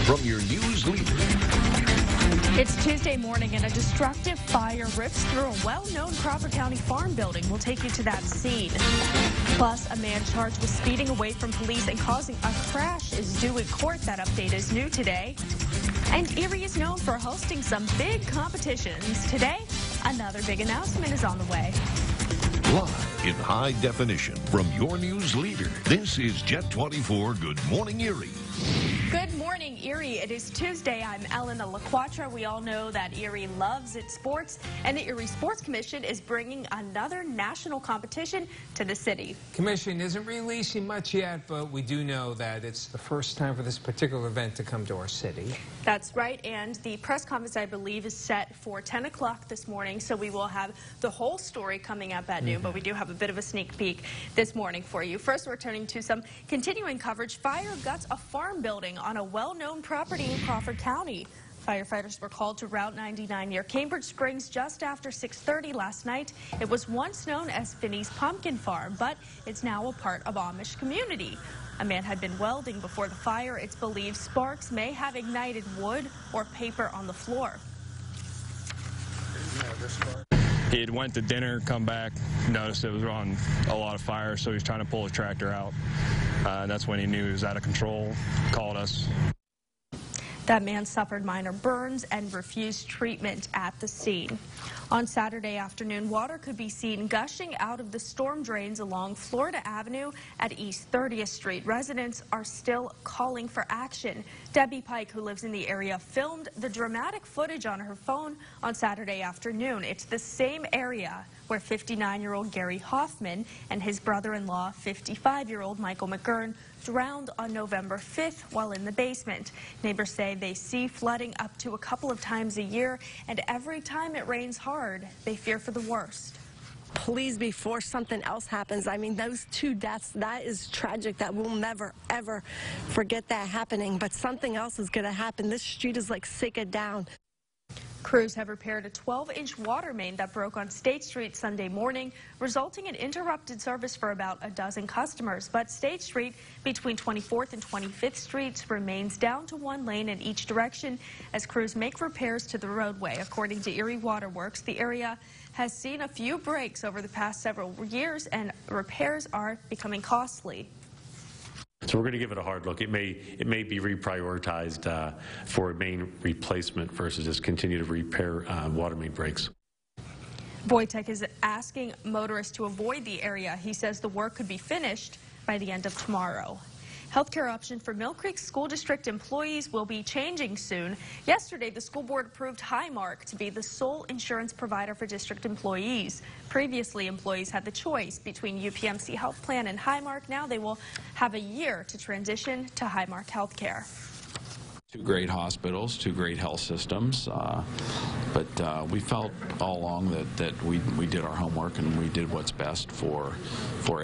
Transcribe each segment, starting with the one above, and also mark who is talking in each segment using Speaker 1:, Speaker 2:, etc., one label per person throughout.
Speaker 1: from your news leader.
Speaker 2: It's Tuesday morning and a destructive fire rips through a well-known Crawford County farm building. We'll take you to that scene. Plus, a man charged with speeding away from police and causing a crash is due in court. That update is new today. And Erie is known for hosting some big competitions. Today, another big announcement is on the way.
Speaker 1: Live in high definition from your news leader, this is Jet 24 Good Morning Erie.
Speaker 2: Good morning, Erie. It is Tuesday. I'm Elena LaQuatra. We all know that Erie loves its sports, and the Erie Sports Commission is bringing another national competition to the city.
Speaker 3: Commission isn't releasing much yet, but we do know that it's the first time for this particular event to come to our city.
Speaker 2: That's right, and the press conference, I believe, is set for 10 o'clock this morning, so we will have the whole story coming up at noon, but we do have a bit of a sneak peek this morning for you. First, we're turning to some continuing coverage. Fire guts a farm building on a well-known property in Crawford County. Firefighters were called to Route 99 near Cambridge Springs just after 6:30 last night. It was once known as Finney's Pumpkin Farm, but it's now a part of Amish community. A man had been welding before the fire. It's believed sparks may have ignited wood or paper on the floor.
Speaker 4: He had went to dinner, come back, noticed it was on a lot of fire, so he was trying to pull the tractor out. And that's when he knew he was out of control, called us.
Speaker 2: That man suffered minor burns and refused treatment at the scene. On Saturday afternoon, water could be seen gushing out of the storm drains along Florida Avenue at East 30th Street. Residents are still calling for action. Debbie Pike, who lives in the area, filmed the dramatic footage on her phone on Saturday afternoon. It's the same area where 59-year-old Gary Hoffman and his brother-in-law, 55-year-old Michael McGurn, drowned on November 5th while in the basement. Neighbors say they see flooding up to a couple of times a year, and every time it rains hard, they fear for the worst.
Speaker 5: Please, before something else happens, I mean, those two deaths, that is tragic. That we'll never, ever forget that happening, but something else is going to happen. This street is like sacred down.
Speaker 2: Crews have repaired a 12-inch water main that broke on State Street Sunday morning, resulting in interrupted service for about a dozen customers. But State Street between 24th and 25th Streets remains down to one lane in each direction as crews make repairs to the roadway. According to Erie Waterworks, the area has seen a few breaks over the past several years, and repairs are becoming costly.
Speaker 6: So we're going to give it a hard look. It may be reprioritized for a main replacement versus just continue to repair water main breaks.
Speaker 2: Wojtek is asking motorists to avoid the area. He says the work could be finished by the end of tomorrow. Healthcare option for Mill Creek School District employees will be changing soon. Yesterday, the school board approved Highmark to be the sole insurance provider for district employees. Previously, employees had the choice between UPMC Health Plan and Highmark. Now they will have a year to transition to Highmark Healthcare.
Speaker 7: Two great hospitals, two great health systems, but we felt all along that we did our homework and we did what's best for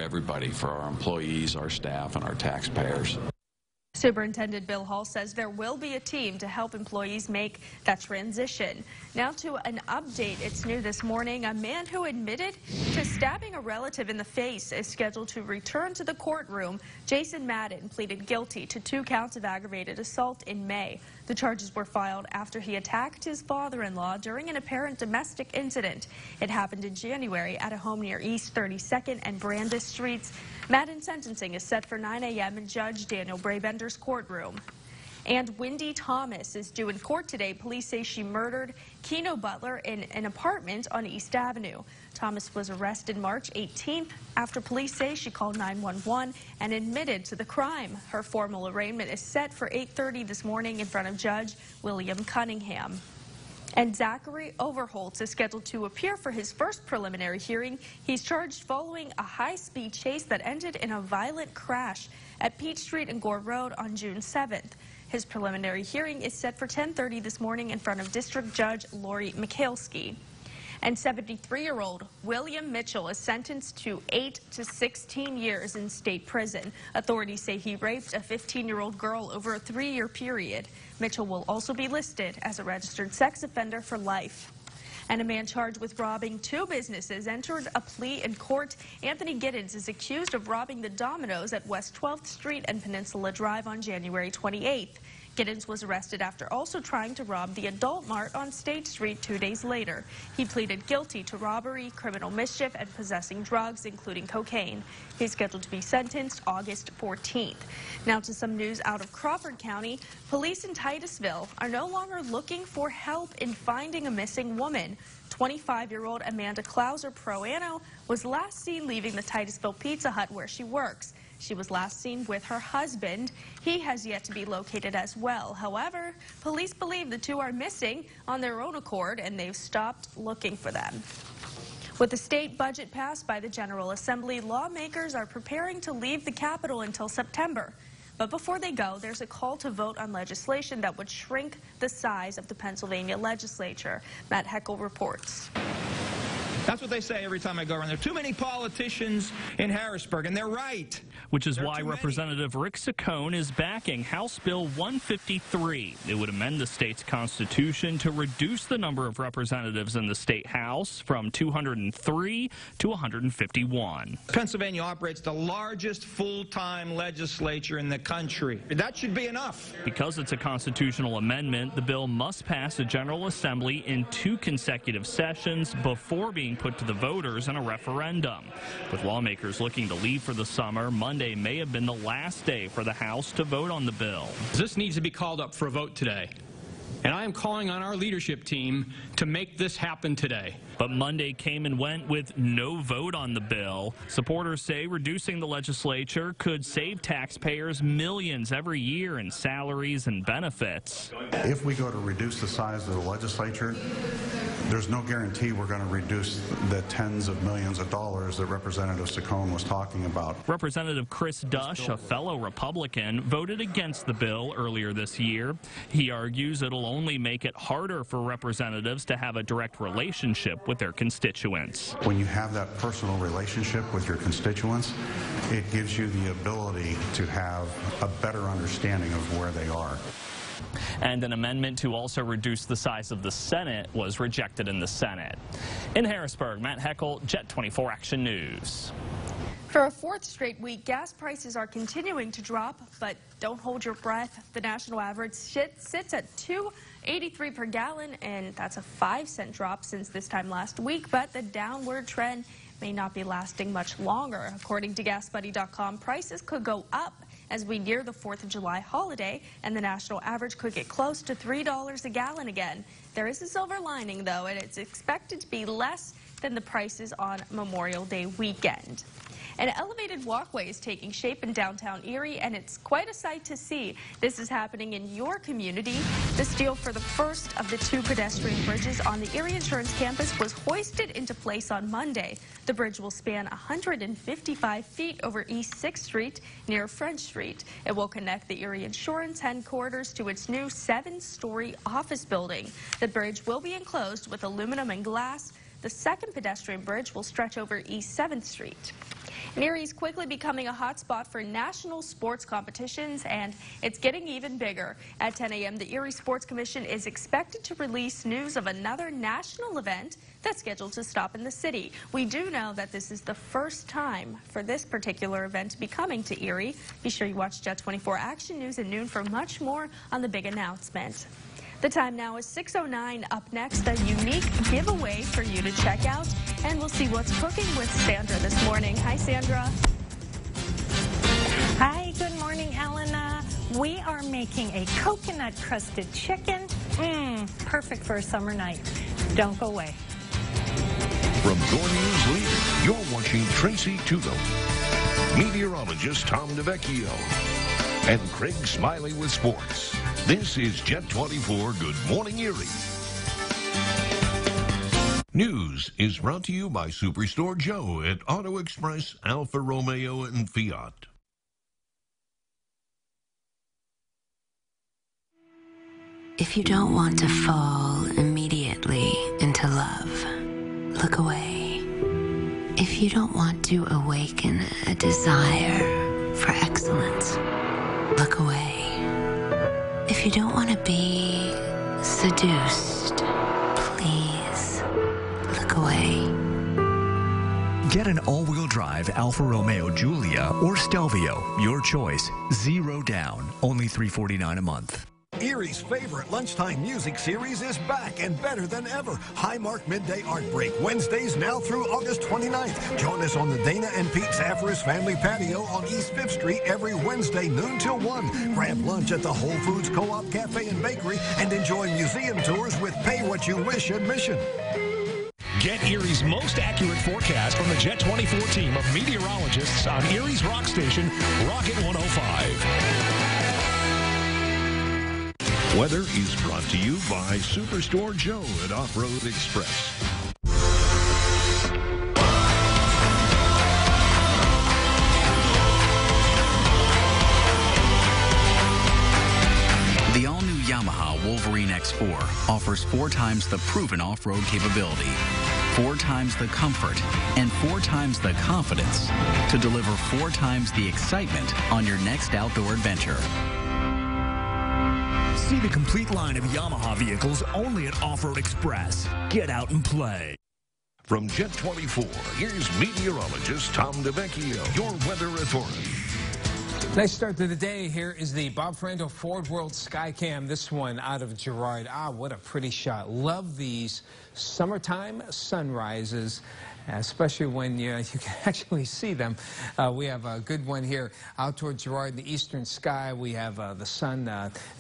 Speaker 7: everybody, for our employees, our staff, and our taxpayers.
Speaker 2: Superintendent Bill Hall says there will be a team to help employees make that transition. Now to an update. It's new this morning. A man who admitted to stabbing a relative in the face is scheduled to return to the courtroom. Jason Madden pleaded guilty to 2 counts of aggravated assault in May. The charges were filed after he attacked his father-in-law during an apparent domestic incident. It happened in January at a home near East 32nd and Brandis Streets. Madden's sentencing is set for 9 a.m. in Judge Daniel Brabender's courtroom. And Wendy Thomas is due in court today. Police say she murdered Keno Butler in an apartment on East Avenue. Thomas was arrested March 18th after police say she called 911 and admitted to the crime. Her formal arraignment is set for 8:30 this morning in front of Judge William Cunningham. And Zachary Overholtz is scheduled to appear for his first preliminary hearing. He's charged following a high-speed chase that ended in a violent crash at Peach Street and Gore Road on June 7th. His preliminary hearing is set for 10:30 this morning in front of District Judge Lori Mikhailski. And 73-year-old William Mitchell is sentenced to 8 to 16 years in state prison. Authorities say he raped a 15-year-old girl over a 3-year period. Mitchell will also be listed as a registered sex offender for life. And a man charged with robbing 2 businesses entered a plea in court. Anthony Giddens is accused of robbing the Domino's at West 12th Street and Peninsula Drive on January 28th. Giddens was arrested after also trying to rob the Adult Mart on State Street 2 days later. He pleaded guilty to robbery, criminal mischief, and possessing drugs, including cocaine. He's scheduled to be sentenced August 14th. Now to some news out of Crawford County. Police in Titusville are no longer looking for help in finding a missing woman. 25-year-old Amanda Klauser Proano was last seen leaving the Titusville Pizza Hut where she works. She was last seen with her husband. He has yet to be located as well. However, police believe the two are missing on their own accord, and they've stopped looking for them. With the state budget passed by the General Assembly, lawmakers are preparing to leave the Capitol until September. But before they go, there's a call to vote on legislation that would shrink the size of the Pennsylvania legislature. Matt Heckel reports.
Speaker 8: That's what they say every time I go around. There are too many politicians in Harrisburg, and they're right.
Speaker 9: Which is why Representative Rick Saccone is backing House Bill 153. It would amend the state's constitution to reduce the number of representatives in the state House from 203 to 151.
Speaker 8: Pennsylvania operates the largest full-time legislature in the country. That should be enough.
Speaker 9: Because it's a constitutional amendment, the bill must pass a General Assembly in 2 consecutive sessions before being put to the voters in a referendum. With lawmakers looking to leave for the summer, Monday may have been the last day for the House to vote on the bill.
Speaker 10: This needs to be called up for a vote today. And I am calling on our leadership team to make this happen today.
Speaker 9: But Monday came and went with no vote on the bill. Supporters say reducing the legislature could save taxpayers millions every year in salaries and benefits.
Speaker 11: If we go to reduce the size of the legislature, there's no guarantee we're going to reduce the tens of millions of dollars that Representative Saccone was talking about.
Speaker 9: Representative Chris Dush, a fellow Republican, voted against the bill earlier this year. He argues it'll only make it harder for representatives to have a direct relationship with their constituents.
Speaker 11: When you have that personal relationship with your constituents, it gives you the ability to have a better understanding of where they are.
Speaker 9: And an amendment to also reduce the size of the Senate was rejected in the Senate. In Harrisburg, Matt Heckel, Jet 24 Action News.
Speaker 2: For a 4th straight week, gas prices are continuing to drop, but don't hold your breath. The national average sits at $2.83 per gallon, and that's a 5-cent drop since this time last week, but the downward trend may not be lasting much longer. According to GasBuddy.com, prices could go up as we near the 4th of July holiday, and the national average could get close to $3 a gallon again. There is a silver lining, though, and it's expected to be less than the prices on Memorial Day weekend. An elevated walkway is taking shape in downtown Erie, and it's quite a sight to see. This is happening in your community. The steel for the first of the 2 pedestrian bridges on the Erie Insurance campus was hoisted into place on Monday. The bridge will span 155 feet over East 6th Street near French Street. It will connect the Erie Insurance headquarters to its new 7-story office building. The bridge will be enclosed with aluminum and glass. The second pedestrian bridge will stretch over East 7th Street. Erie is quickly becoming a hotspot for national sports competitions, and it's getting even bigger. At 10 a.m., the Erie Sports Commission is expected to release news of another national event that's scheduled to stop in the city. We do know that this is the first time for this particular event to be coming to Erie. Be sure you watch Jet 24 Action News at noon for much more on the big announcement. The time now is 6:09. Up next, a unique giveaway for you to check out, and we'll see what's cooking with Sandra this morning. Hi, Sandra.
Speaker 12: Hi, good morning, Elena. We are making a coconut-crusted chicken. Perfect for a summer night. Don't go away.
Speaker 1: From your news leader, you're watching Tracy Tuggle, meteorologist Tom DeVecchio, and Craig Smiley with sports. This is Jet 24 Good Morning Erie. News is brought to you by Superstore Joe at Auto Express, Alfa Romeo, and Fiat.
Speaker 13: If you don't want to fall immediately into love, look away. If you don't want to awaken a desire for excellence, look away. If you don't want to be seduced, please look away.
Speaker 14: Get an all-wheel drive Alfa Romeo Giulia or Stelvio, your choice. 0 down, only $349 a month.
Speaker 15: Erie's favorite lunchtime music series is back and better than ever. Highmark Midday Art Break, Wednesdays now through August 29th. Join us on the Dana and Pete Zafaris Family Patio on East 5th Street every Wednesday, noon till 1. Grab lunch at the Whole Foods Co-op Cafe and Bakery and enjoy museum tours with Pay What You Wish admission.
Speaker 16: Get Erie's most accurate forecast from the Jet 24 team of meteorologists on Erie's rock station, Rocket 105.
Speaker 1: Weather is brought to you by Superstore Joe at Off-Road Express.
Speaker 17: The all-new Yamaha Wolverine X4 offers 4 times the proven off-road capability, 4 times the comfort, and 4 times the confidence to deliver 4 times the excitement on your next outdoor adventure.
Speaker 14: See the complete line of Yamaha vehicles only at Off-Road Express. Get out and play.
Speaker 1: From Jet 24, here's meteorologist Tom DeVecchio, your weather authority.
Speaker 3: Nice start to the day. Here is the Bob Ferrando Ford World Skycam. This one out of Girard. Ah, what a pretty shot. Love these summertime sunrises, especially when you can actually see them. We have a good one here out toward Girard in the eastern sky. We have the sun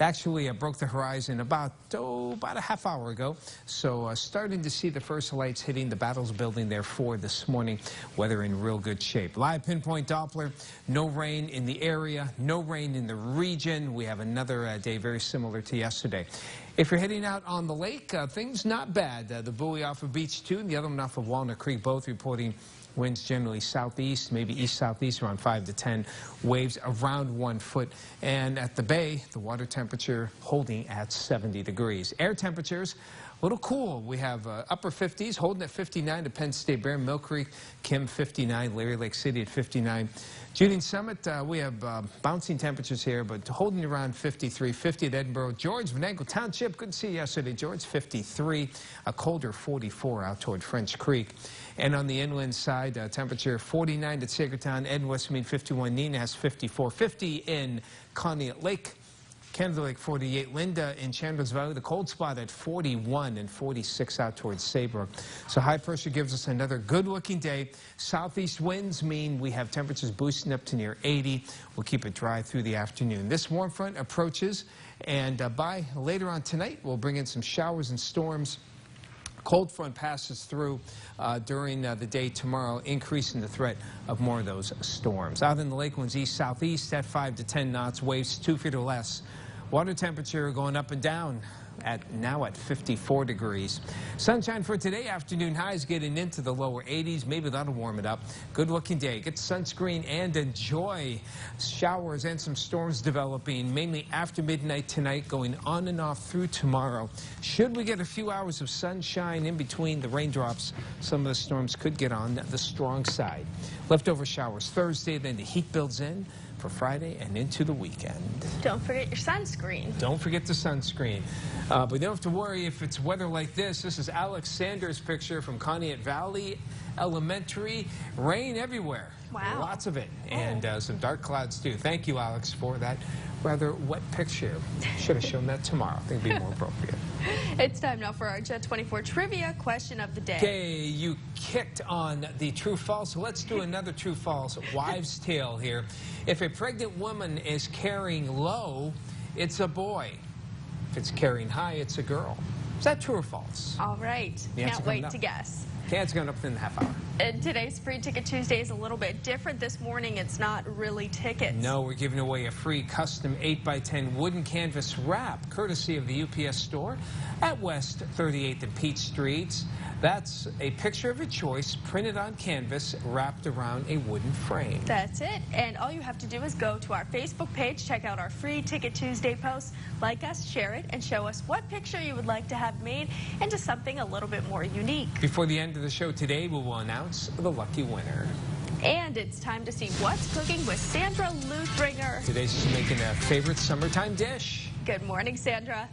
Speaker 3: actually broke the horizon about a half hour ago. So starting to see the first lights hitting the Battles building there for this morning. Weather in real good shape. Live pinpoint Doppler, no rain in the area, no rain in the region. We have another day very similar to yesterday. If you're heading out on the lake, things not bad. The buoy off of Beach 2 and the other one off of Walnut Creek, both reporting winds generally southeast, maybe east-southeast, around 5 to 10. Waves around 1 foot. And at the bay, the water temperature holding at 70 degrees. Air temperatures, a little cool. We have upper 50s, holding at 59 to Penn State Bear, Mill Creek, Kim 59, Larry Lake City at 59. Julian Summit, we have bouncing temperatures here, but holding around 53, 50 at Edinburgh. George, Venango Township, good to see you yesterday, George, 53. A colder 44 out toward French Creek. And on the inland side, temperature 49 at Sagertown, Ed Westmead 51, Neenahs 54, 50 in Conneaut Lake. Canada Lake 48, Linda in Chandler's Valley, the cold spot at 41 and 46 out towards Saybrook. So high pressure gives us another good-looking day. Southeast winds mean we have temperatures boosting up to near 80. We'll keep it dry through the afternoon. This warm front approaches, and by later on tonight, we'll bring in some showers and storms. Cold front passes through during the day tomorrow, increasing the threat of more of those storms. Out in the lake winds east-southeast at 5 to 10 knots, waves 2 feet or less. Water temperature going up and down now at 54 degrees. Sunshine for today. Afternoon highs getting into the lower 80s. Maybe that'll warm it up. Good looking day. Get sunscreen and enjoy showers and some storms developing mainly after midnight tonight, going on and off through tomorrow. Should we get a few hours of sunshine in between the raindrops, some of the storms could get on the strong side. Leftover showers Thursday, then the heat builds in for Friday and into the weekend.
Speaker 2: Don't forget your sunscreen.
Speaker 3: Don't forget the sunscreen. But you don't have to worry if it's weather like this. This is Alex Sanders' picture from Conneaut Valley Elementary. Rain everywhere.
Speaker 2: Wow.
Speaker 3: Lots of it. And some dark clouds, too. Thank you, Alex, for that rather wet picture. Should have shown that tomorrow. I think it'd be more appropriate.
Speaker 2: It's time now for our Jet 24 trivia question of the day.
Speaker 3: Okay, you kicked on the true-false. So let's do another true-false wives' tale here. If a pregnant woman is carrying low, it's a boy. If it's carrying high, it's a girl. Is that true or false?
Speaker 2: All right. Can't wait to guess.
Speaker 3: It's going up within the half hour.
Speaker 2: And today's Free Ticket Tuesday is a little bit different. This morning, it's not really tickets.
Speaker 3: No, we're giving away a free custom 8x10 wooden canvas wrap, courtesy of the UPS store at West 38th and Peach Streets. That's a picture of your choice, printed on canvas, wrapped around a wooden frame.
Speaker 2: That's it. And all you have to do is go to our Facebook page, check out our Free Ticket Tuesday post, like us, share it, and show us what picture you would like to have made into something a little bit more unique.
Speaker 3: Before the end of the show today, we will announce the lucky winner.
Speaker 2: And it's time to see what's cooking with Sandra Luthringer.
Speaker 3: Today she's making a favorite summertime dish.
Speaker 2: Good morning, Sandra.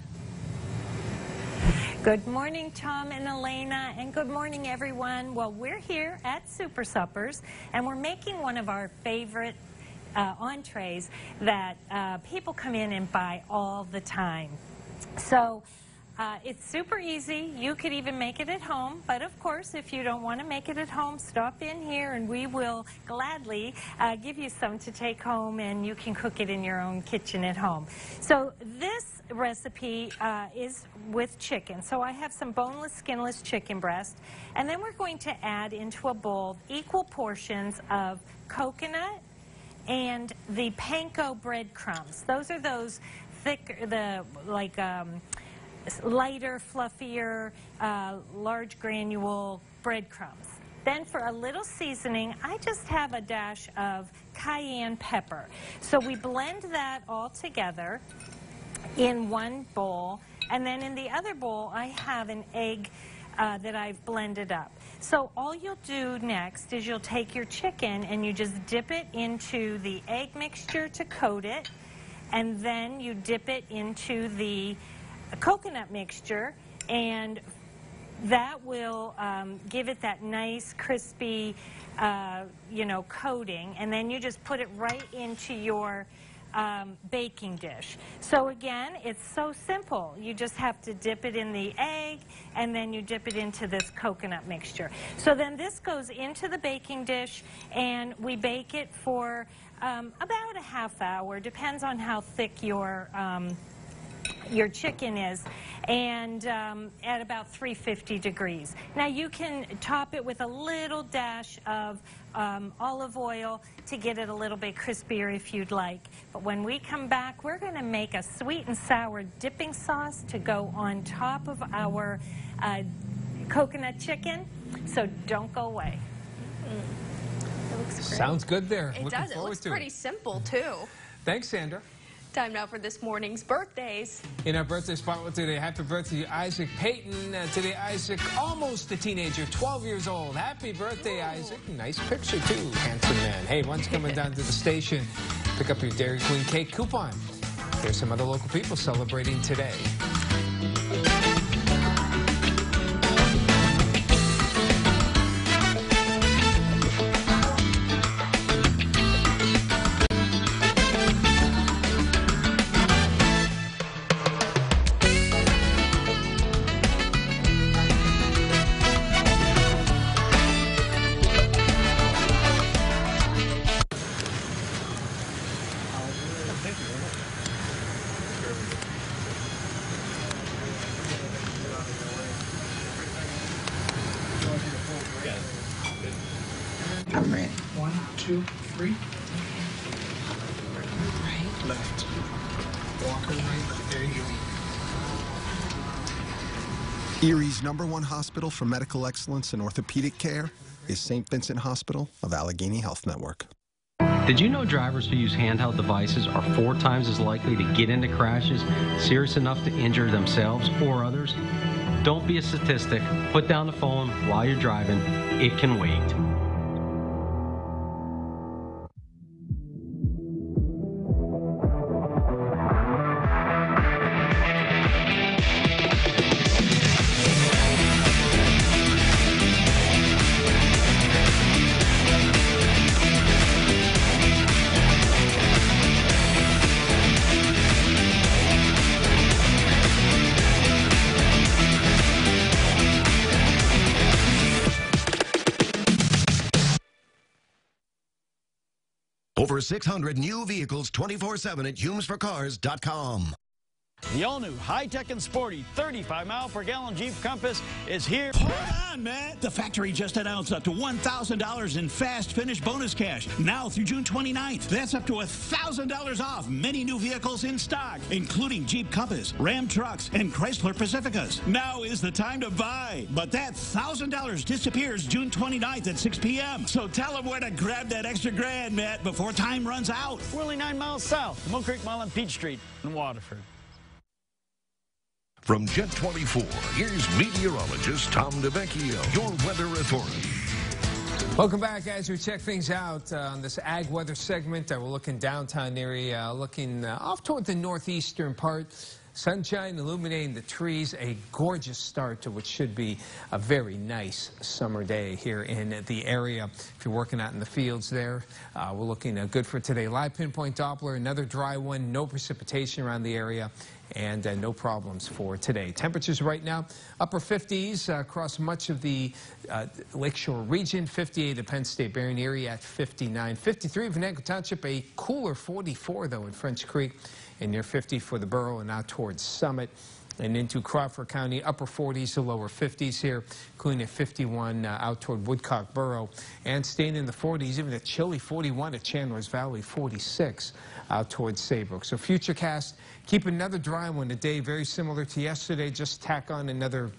Speaker 12: Good morning, Tom and Elena, and good morning, everyone. Well, we're here at Super Suppers, and we're making one of our favorite entrees that people come in and buy all the time. So it's super easy. You could even make it at home, but of course, if you don't want to make it at home, stop in here and we will gladly give you some to take home, and you can cook it in your own kitchen at home. So this recipe is with chicken. So I have some boneless, skinless chicken breast, and then we're going to add into a bowl equal portions of coconut and the panko breadcrumbs. Those are those thick, lighter, fluffier, large granule breadcrumbs. Then for a little seasoning, I just have a dash of cayenne pepper. So we blend that all together in one bowl, and then in the other bowl I have an egg that I've blended up. So all you'll do next is you'll take your chicken and you just dip it into the egg mixture to coat it, and then you dip it into the coconut mixture, and that will give it that nice crispy coating, and then you just put it right into your baking dish. So again, it's so simple. You just have to dip it in the egg, and then you dip it into this coconut mixture. So then this goes into the baking dish, and we bake it for about a half hour. Depends on how thick your chicken is, and at about 350 degrees. Now you can top it with a little dash of olive oil to get it a little bit crispier if you'd like. But when we come back, we're going to make a sweet and sour dipping sauce to go on top of our coconut chicken, so don't go away.
Speaker 2: It looks great.
Speaker 3: Sounds good there.
Speaker 2: It does. It looks pretty simple, too.
Speaker 3: Thanks, Sandra.
Speaker 2: Time now for this morning's birthdays.
Speaker 3: In our birthday spot with today, happy birthday to Isaac Payton. Today, Isaac, almost a teenager, 12 years old. Happy birthday, Isaac. Nice picture, too. Handsome man. Hey, once coming down to the station, pick up your Dairy Queen cake coupon. Here's some other local people celebrating today.
Speaker 18: I'm ready.
Speaker 19: 1, 2, 3. Right. Left. Walker right. There you go.
Speaker 20: Erie's #1 hospital for medical excellence and orthopedic care is St. Vincent Hospital of Allegheny Health Network.
Speaker 21: Did you know drivers who use handheld devices are 4 times as likely to get into crashes serious enough to injure themselves or others? Don't be a statistic. Put down the phone while you're driving. It can wait.
Speaker 22: Over 600 new vehicles 24/7 at HumesForCars.com.
Speaker 23: The all-new, high-tech and sporty 35-mile-per-gallon Jeep Compass is here.
Speaker 24: Hold on, Matt. The factory just announced up to $1,000 in fast finish bonus cash now through June 29th. That's up to $1,000 off many new vehicles in stock, including Jeep Compass, Ram trucks, and Chrysler Pacificas. Now is the time to buy. But that $1,000 disappears June 29th at 6 p.m. So tell them where to grab that extra grand, Matt, before time runs out.
Speaker 23: We're only 9 miles south, Mill Creek Mall and Peach Street in Waterford.
Speaker 1: From Jet 24, here's meteorologist Tom DeVecchio, your weather authority.
Speaker 3: Welcome back as we check things out on this ag weather segment. We're looking downtown Erie, looking off toward the northeastern part. Sunshine illuminating the trees, a gorgeous start to what should be a very nice summer day here in the area. If you're working out in the fields there, we're looking good for today. Live pinpoint Doppler, another dry one, no precipitation around the area, and no problems for today. Temperatures right now, upper 50s across much of the Lakeshore region, 58 at Penn State, Barron, Erie at 59, 53 Venango Township, a cooler 44 though in French Creek, and near 50 for the borough and out towards Summit. And into Crawford County, upper 40s to lower 50s here, including at 51 out toward Woodcock Borough, and staying in the 40s, even a chilly 41 at Chandler's Valley, 46 out towards Saybrook. So Futurecast, keep another dry one today, very similar to yesterday, just tack on another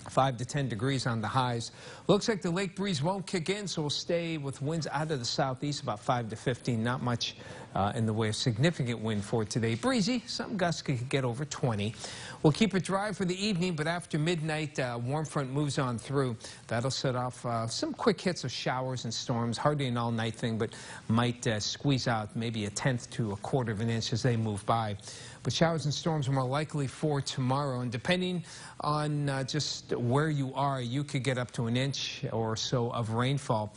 Speaker 3: 5 to 10 degrees on the highs. Looks like the lake breeze won't kick in, so we'll stay with winds out of the southeast, about 5 to 15. Not much in the way of significant wind for today. Breezy, some gusts could get over 20. We'll keep it dry for the evening, but after midnight, warm front moves on through. That'll set off some quick hits of showers and storms. Hardly an all-night thing, but might squeeze out maybe a tenth to a quarter of an inch as they move by. But showers and storms are more likely for tomorrow, and depending on just where you are, you could get up to an inch or so of rainfall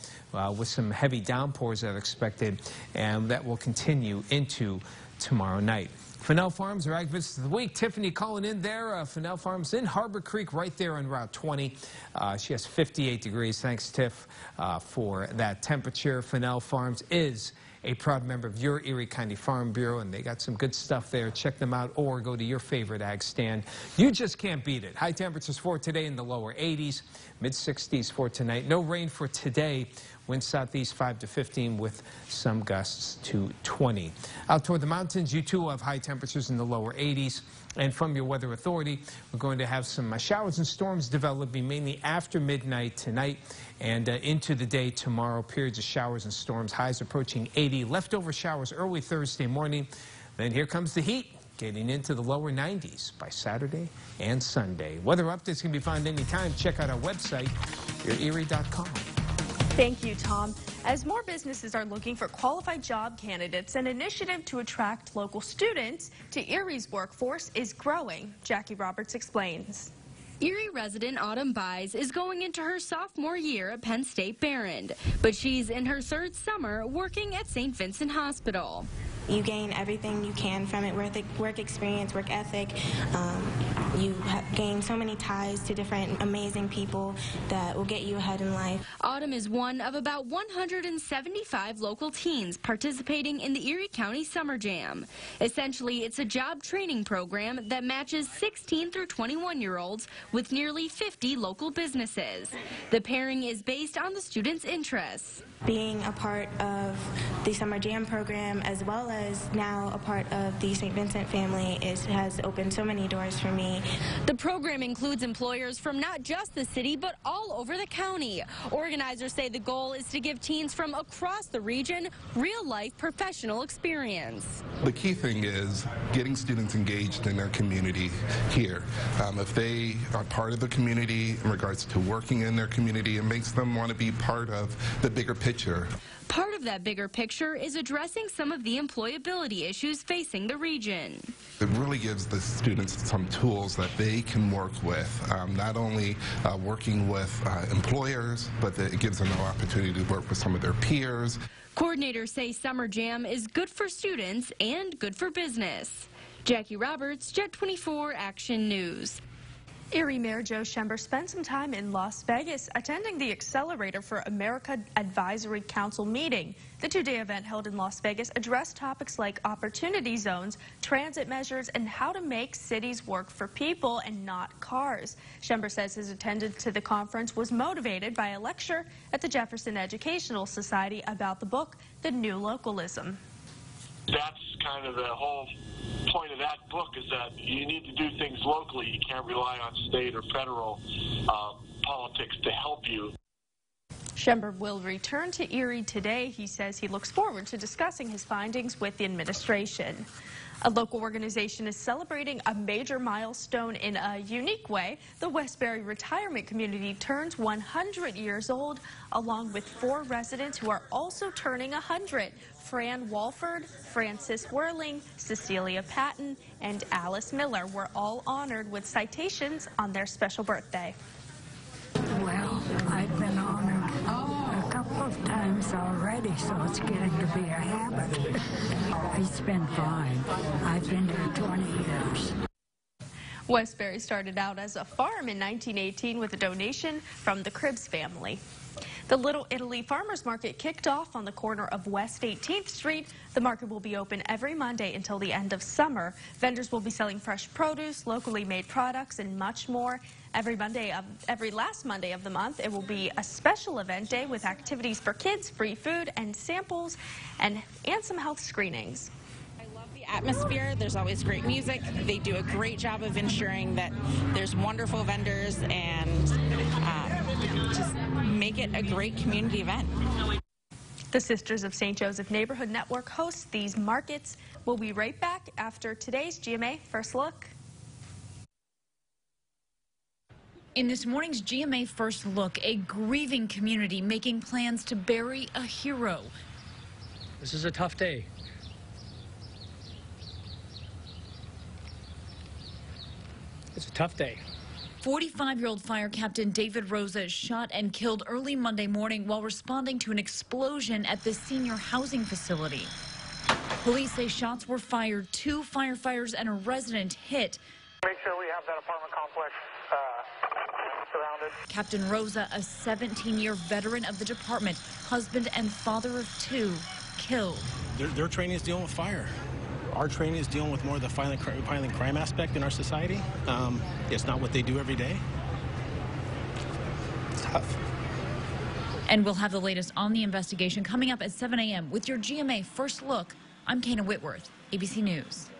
Speaker 3: with some heavy downpours that are expected, and that will continue into tomorrow night. Fennell Farms, our Ag Business of the Week. Tiffany calling in there. Fennell Farms in Harbor Creek, right there on Route 20. She has 58 degrees. Thanks, Tiff, for that temperature. Fennell Farms is a proud member of your Erie County Farm Bureau, and they got some good stuff there. Check them out or go to your favorite ag stand. You just can't beat it. High temperatures for today in the lower 80s, mid-60s for tonight. No rain for today. Winds southeast 5 to 15 with some gusts to 20. Out toward the mountains, you too have high temperatures in the lower 80s. And from your weather authority, we're going to have some showers and storms developing mainly after midnight tonight and into the day tomorrow. Periods of showers and storms, highs approaching 80. Leftover showers early Thursday morning. Then here comes the heat, getting into the lower 90s by Saturday and Sunday. Weather updates can be found anytime. Check out our website, yourerie.com.
Speaker 2: Thank you, Tom. As more businesses are looking for qualified job candidates, an initiative to attract local students to Erie's workforce is growing. Jackie Roberts explains.
Speaker 4: Erie resident Autumn Buys is going into her sophomore year at Penn State Barron, but she's in her third summer working at St. Vincent Hospital.
Speaker 5: You gain everything you can from it, work experience, work ethic. You gain so many ties to different amazing people that will get you ahead in life.
Speaker 4: Autumn is one of about 175 local teens participating in the Erie County Summer Jam. Essentially, it's a job training program that matches 16 through 21-year-olds with nearly 50 local businesses. The pairing is based on the students' interests.
Speaker 5: Being a part of the Summer Jam program, as well as now a part of the St. Vincent family, has opened so many doors for me.
Speaker 4: The program includes employers from not just the city, but all over the county. Organizers say the goal is to give teens from across the region real-life professional experience.
Speaker 6: The key thing is getting students engaged in their community here. If they are part of the community in regards to working in their community, it makes them want to be part of the bigger picture.
Speaker 4: Part of that bigger picture is addressing some of the employability issues facing the region.
Speaker 6: It really gives the students some tools that they can work with, not only working with employers, but it gives them an opportunity to work with some of their peers.
Speaker 4: Coordinators say Summer Jam is good for students and good for business. Jackie Roberts, Jet 24 Action News.
Speaker 2: Erie Mayor Joe Schember spent some time in Las Vegas attending the Accelerator for America Advisory Council meeting. The two-day event held in Las Vegas addressed topics like opportunity zones, transit measures, and how to make cities work for people and not cars. Schember says his attendance to the conference was motivated by a lecture at the Jefferson Educational Society about the book, The New Localism.
Speaker 7: That's kind of the whole point of that book, is that you need to do things locally. You can't rely on state or federal politics to help you.
Speaker 2: Schember will return to Erie today. He says he looks forward to discussing his findings with the administration. A local organization is celebrating a major milestone in a unique way. The Westbury Retirement Community turns 100 years old, along with 4 residents who are also turning 100. Fran Walford, Francis Whirling, Cecilia Patton, and Alice Miller were all honored with citations on their special birthday.
Speaker 8: Well, I've been honored a couple of times already, so it's getting to be a habit. It's been fine. I've been here 20 years.
Speaker 2: Westbury started out as a farm in 1918 with a donation from the Cribbs family. The Little Italy Farmers Market kicked off on the corner of West 18th Street. The market will be open every Monday until the end of summer. Vendors will be selling fresh produce, locally made products, and much more. Every last Monday of the month, it will be a special event day with activities for kids, free food and samples, and some health screenings.
Speaker 9: Atmosphere. There's always great music. They do a great job of ensuring that there's wonderful vendors and just make it a great community event.
Speaker 2: The Sisters of St. Joseph Neighborhood Network hosts these markets. We'll be right back after today's GMA First Look.
Speaker 10: In this morning's GMA First Look, a grieving community making plans to bury a hero.
Speaker 11: This is a tough day. It's a tough day.
Speaker 10: 45-year-old fire captain David Rosa shot and killed early Monday morning while responding to an explosion at the senior housing facility. Police say shots were fired. 2 firefighters and a resident hit.
Speaker 25: Make sure we have that apartment complex surrounded.
Speaker 10: Captain Rosa, a 17-year veteran of the department, husband and father of 2, killed.
Speaker 26: Their training is dealing with fire. Our training is dealing with more of the violent crime aspect in our society. It's not what they do every day. It's tough.
Speaker 10: And we'll have the latest on the investigation coming up at 7 a.m. with your GMA First Look. I'm Kana Whitworth, ABC News.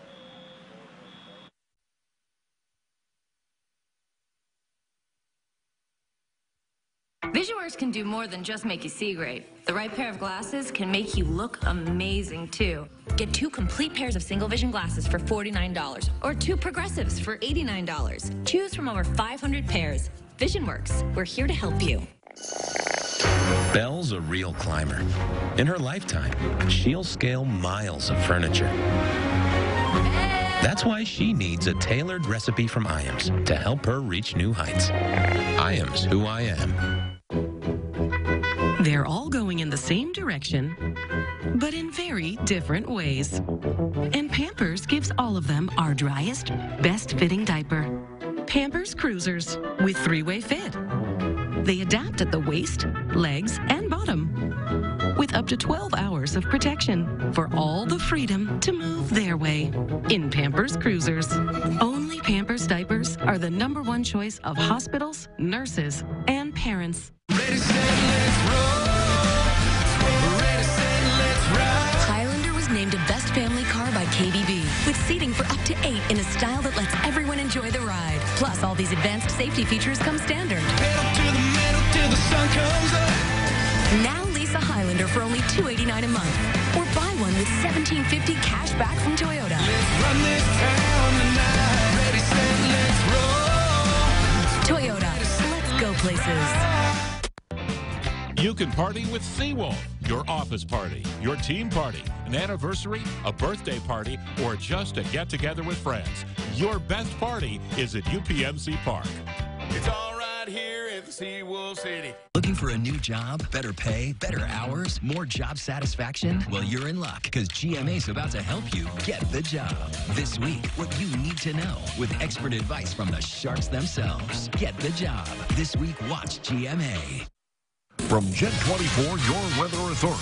Speaker 27: VisionWorks can do more than just make you see great. The right pair of glasses can make you look amazing, too. Get 2 complete pairs of single vision glasses for $49 or 2 progressives for $89. Choose from over 500 pairs. VisionWorks, we're here to help you.
Speaker 28: Belle's a real climber. In her lifetime, she'll scale miles of furniture. That's why she needs a tailored recipe from Iams to help her reach new heights. Iams, who I am.
Speaker 29: They're all going in the same direction, but in very different ways. And Pampers gives all of them our driest, best-fitting diaper. Pampers Cruisers with 3-way fit. They adapt at the waist, legs, and bottom with up to 12 hours of protection for all the freedom to move their way in Pampers Cruisers. Only Pampers diapers are the #1 choice of hospitals, nurses, and parents.
Speaker 30: Ready, set, let's roll. Ready, set, let's ride.
Speaker 31: Highlander was named a Best Family Car by KBB, with seating for up to 8 in a style that lets everyone enjoy the ride. Plus, all these advanced safety features come standard.
Speaker 30: Pedal to the metal till the sun comes up.
Speaker 31: Now lease a Highlander for only $289 a month, or buy one with $1,750 cash back from Toyota.
Speaker 30: Let's run this town tonight. Ready, set, let's roll.
Speaker 31: Toyota, let's go places.
Speaker 16: You can party with Seawolf. Your office party, your team party, an anniversary, a birthday party, or just a get-together with friends. Your best party is at UPMC Park.
Speaker 30: It's all right here at the Seawolf City.
Speaker 32: Looking for a new job, better pay, better hours, more job satisfaction? Well, you're in luck, because GMA's about to help you get the job. This week, what you need to know with expert advice from the Sharks themselves. Get the job. This week, watch GMA.
Speaker 1: From Jet 24, your weather authority,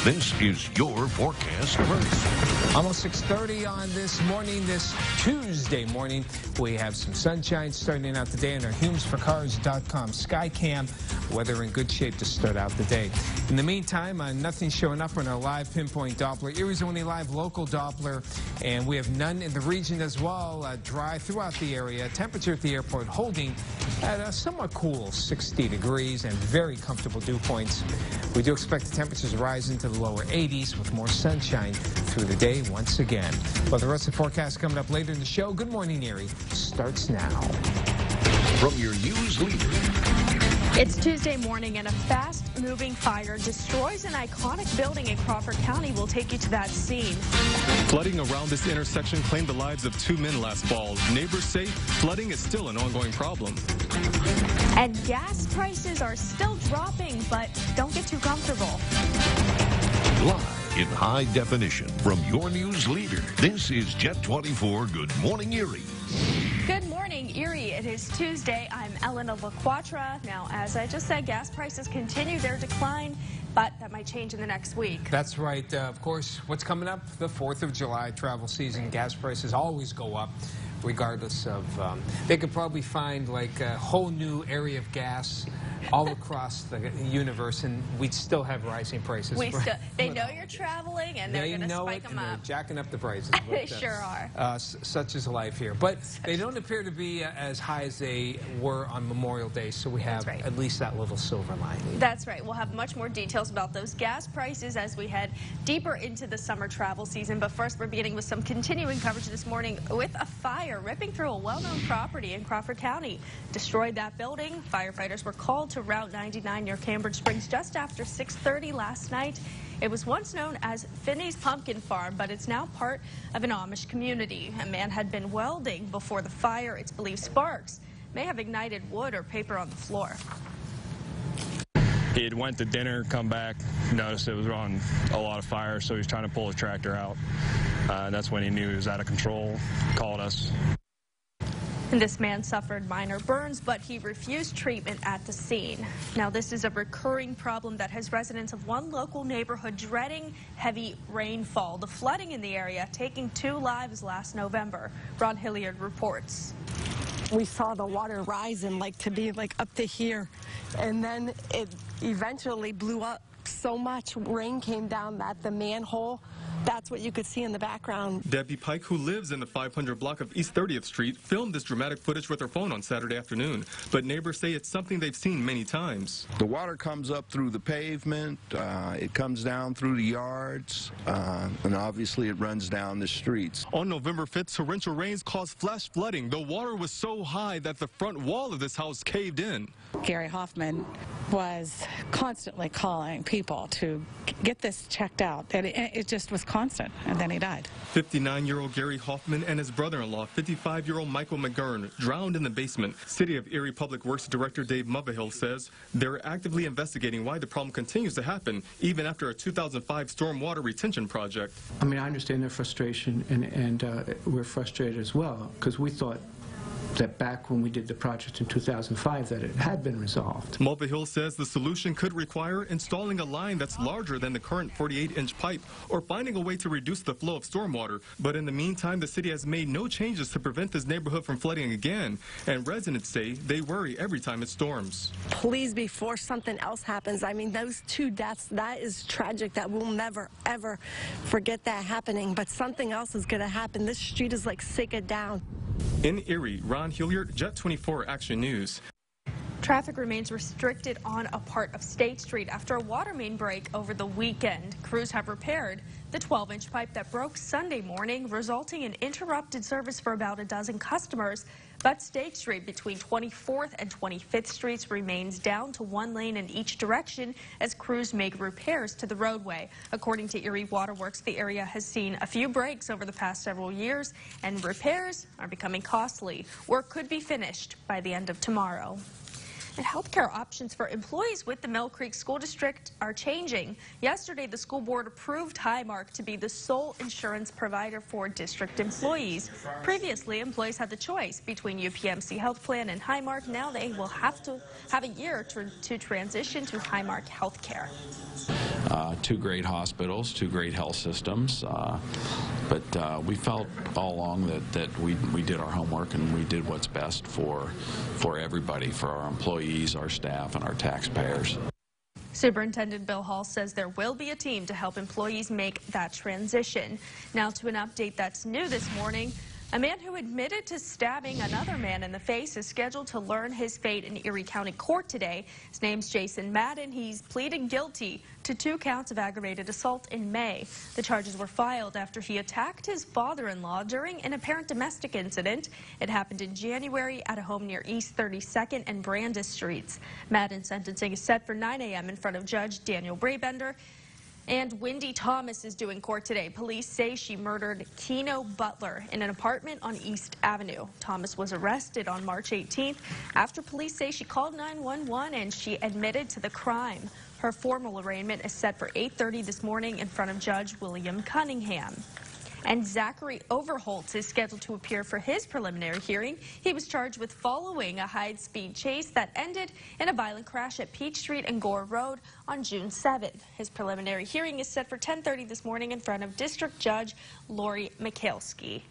Speaker 1: this is your forecast first.
Speaker 3: Almost 6:30 on this morning, this Tuesday morning. We have some sunshine starting out the day on our HumesForCars.com Skycam. Weather in good shape to start out the day. In the meantime, nothing showing up on our live pinpoint Doppler. Erie's only live local Doppler, and we have none in the region as well. Dry throughout the area. Temperature at the airport holding at a somewhat cool 60 degrees and very comfortable dew points. We do expect the temperatures to rise into the the lower 80s with more sunshine through the day once again. Well, the rest of the forecast coming up later in the show. Good Morning Erie starts now.
Speaker 1: From your news leader.
Speaker 2: It's Tuesday morning and a fast-moving fire destroys an iconic building in Crawford County. We'll take you to that scene.
Speaker 12: Flooding around this intersection claimed the lives of 2 men last fall. Neighbors say flooding is still an ongoing problem.
Speaker 2: And gas prices are still dropping, but don't get too comfortable.
Speaker 1: Live in high definition from your news leader, this is Jet 24 Good Morning Erie.
Speaker 2: Good morning, Erie. It is Tuesday. I'm Elena LaQuatra. Now, as I just said, gas prices continue their decline, but that might change in the next week.
Speaker 3: That's right. Of course, what's coming up? The 4th of July travel season. Gas prices always go up, regardless of... they could probably find like a whole new area of gas all across the universe, and we'd still have rising prices.
Speaker 2: They know you're traveling, and they're going to spike them up.
Speaker 3: They're jacking up the prices.
Speaker 2: They sure are.
Speaker 3: Such is life here. But they don't appear to be as high as they were on Memorial Day, so we have at least that little silver lining.
Speaker 2: That's right. We'll have much more details about those gas prices as we head deeper into the summer travel season. But first, we're beginning with some continuing coverage this morning with a fire ripping through a well-known property in Crawford County. Destroyed that building. Firefighters were called to Route 99 near Cambridge Springs just after 6:30 last night. It was once known as Finney's Pumpkin Farm, but it's now part of an Amish community. A man had been welding before the fire. It's believed sparks may have ignited wood or paper on the floor.
Speaker 13: He had went to dinner, come back, noticed it was on a lot of fire, so he was trying to pull his tractor out. That's when he knew he was out of control, called us.
Speaker 2: And this man suffered minor burns, but he refused treatment at the scene. Now, this is a recurring problem that has residents of one local neighborhood dreading heavy rainfall. The flooding in the area taking 2 lives last November. Ron Hilliard reports.
Speaker 14: We saw the water rise and to be up to here, and then it eventually blew up so much. Rain came down that the manhole, that's what you could see in the background.
Speaker 12: Debbie Pike, who lives in the 500 block of East 30th Street, filmed this dramatic footage with her phone on Saturday afternoon. But neighbors say it's something they've seen many times.
Speaker 15: The water comes up through the pavement, it comes down through the yards, and obviously it runs down the streets.
Speaker 12: On November 5th, torrential rains caused flash flooding. The water was so high that the front wall of this house caved in.
Speaker 17: Gary Hoffman was constantly calling people to get this checked out, and it just was constant, and then he died.
Speaker 12: 59-year-old Gary Hoffman and his brother-in-law, 55-year-old Michael McGurn, drowned in the basement. City of Erie Public Works Director Dave Mubahill says they're actively investigating why the problem continues to happen, even after a 2005 stormwater retention project.
Speaker 18: I mean, I understand their frustration, and we're frustrated as well, because we thought that back when we did the project in 2005 that it had been resolved.
Speaker 12: Mulvihill says the solution could require installing a line that's larger than the current 48-inch pipe or finding a way to reduce the flow of stormwater. But in the meantime, the city has made no changes to prevent this neighborhood from flooding again. And residents say they worry every time it storms.
Speaker 14: Please, before something else happens, I mean, those 2 deaths, that is tragic. That we'll never, ever forget that happening. But something else is going to happen. This street is like sacred down.
Speaker 12: In Erie, Ron Hilliard, Jet 24 Action News.
Speaker 2: Traffic remains restricted on a part of State Street after a water main break over the weekend. Crews have repaired the 12-inch pipe that broke Sunday morning, resulting in interrupted service for about a dozen customers. But State Street between 24th and 25th Streets remains down to 1 lane in each direction as crews make repairs to the roadway. According to Erie Waterworks, the area has seen a few breaks over the past several years, and repairs are becoming costly. Work could be finished by the end of tomorrow. And healthcare options for employees with the Mill Creek School District are changing. Yesterday, the school board approved Highmark to be the sole insurance provider for district employees. Previously, employees had the choice between UPMC Health Plan and Highmark. Now they will have to have a year to transition to Highmark Healthcare.
Speaker 19: 2 great hospitals, 2 great health systems, but we felt all along that we did our homework and we did what's best for everybody, for our employees, our staff, and our taxpayers.
Speaker 2: Superintendent Bill Hall says there will be a team to help employees make that transition. Now to an update that's new this morning. A man who admitted to stabbing another man in the face is scheduled to learn his fate in Erie County Court today. His name's Jason Madden. He's pleaded guilty to 2 counts of aggravated assault in May. The charges were filed after he attacked his father-in-law during an apparent domestic incident. It happened in January at a home near East 32nd and Brandis Streets. Madden's sentencing is set for 9 a.m. in front of Judge Daniel Brabender. And Wendy Thomas is due in court today. Police say she murdered Keno Butler in an apartment on East Avenue. Thomas was arrested on March 18th after police say she called 911 and she admitted to the crime. Her formal arraignment is set for 8:30 this morning in front of Judge William Cunningham. And Zachary Overholtz is scheduled to appear for his preliminary hearing. He was charged with following a high-speed chase that ended in a violent crash at Peach Street and Gore Road on June 7th. His preliminary hearing is set for 10:30 this morning in front of District Judge Lori Michalski.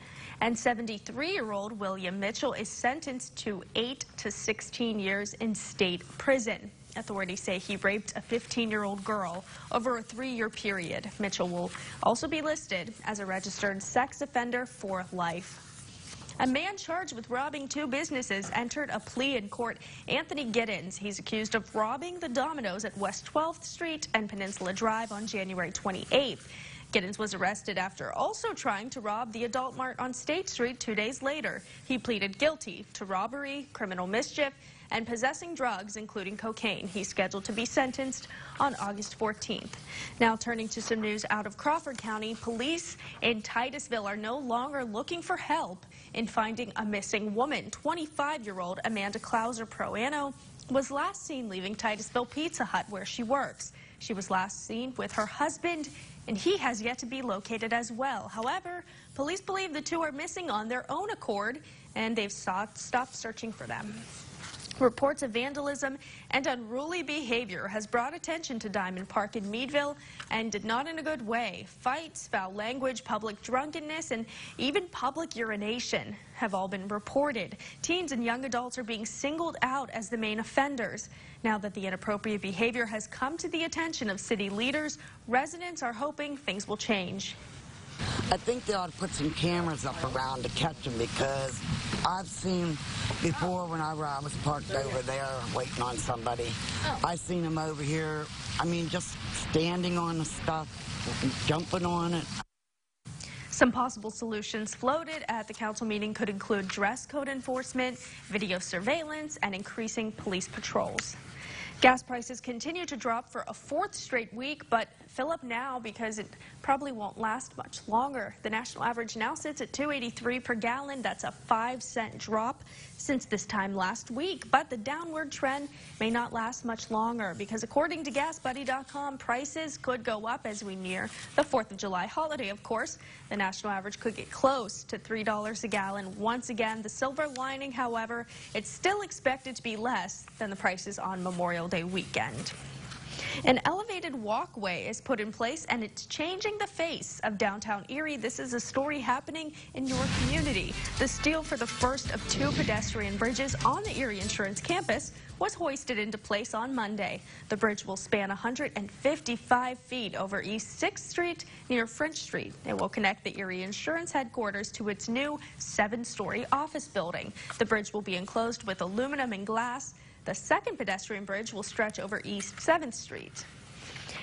Speaker 2: And 73-year-old William Mitchell is sentenced to 8 to 16 years in state prison. Authorities say he raped a 15-year-old girl over a 3-year period. Mitchell will also be listed as a registered sex offender for life. A man charged with robbing 2 businesses entered a plea in court. Anthony Giddens, he's accused of robbing the Domino's at West 12th Street and Peninsula Drive on January 28th. Giddens was arrested after also trying to rob the Adult Mart on State Street 2 days later. He pleaded guilty to robbery, criminal mischief, and possessing drugs, including cocaine. He's scheduled to be sentenced on August 14th. Now turning to some news out of Crawford County, police in Titusville are no longer looking for help in finding a missing woman. 25-year-old Amanda Klauser Proano was last seen leaving Titusville Pizza Hut, where she works. She was last seen with her husband, and he has yet to be located as well. However, police believe the 2 are missing on their own accord, and they've stopped searching for them. Reports of vandalism and unruly behavior has brought attention to Diamond Park in Meadville, and not in a good way. Fights, foul language, public drunkenness, and even public urination have all been reported. Teens and young adults are being singled out as the main offenders. Now that the inappropriate behavior has come to the attention of city leaders, residents are hoping things will change.
Speaker 4: I think they ought to put some cameras up around to catch them, because I've seen before when I was parked over there waiting on somebody. I seen them over here, I mean, just standing on the stuff, jumping on it.
Speaker 2: Some possible solutions floated at the council meeting could include dress code enforcement, video surveillance, and increasing police patrols. Gas prices continue to drop for a 4th straight week, but fill up now because it probably won't last much longer. The national average now sits at $2.83 per gallon. That's a 5-cent drop since this time last week. But the downward trend may not last much longer because according to GasBuddy.com, prices could go up as we near the 4th of July holiday, of course. The national average could get close to $3 a gallon. Once again, the silver lining, however, it's still expected to be less than the prices on Memorial Day weekend. An elevated walkway is put in place, and it's changing the face of downtown Erie. This is a story happening in your community. The steel for the first of 2 pedestrian bridges on the Erie Insurance campus was hoisted into place on Monday. The bridge will span 155 feet over East 6th Street near French Street. It will connect the Erie Insurance headquarters to its new 7-story office building. The bridge will be enclosed with aluminum and glass. The second pedestrian bridge will stretch over East 7th Street.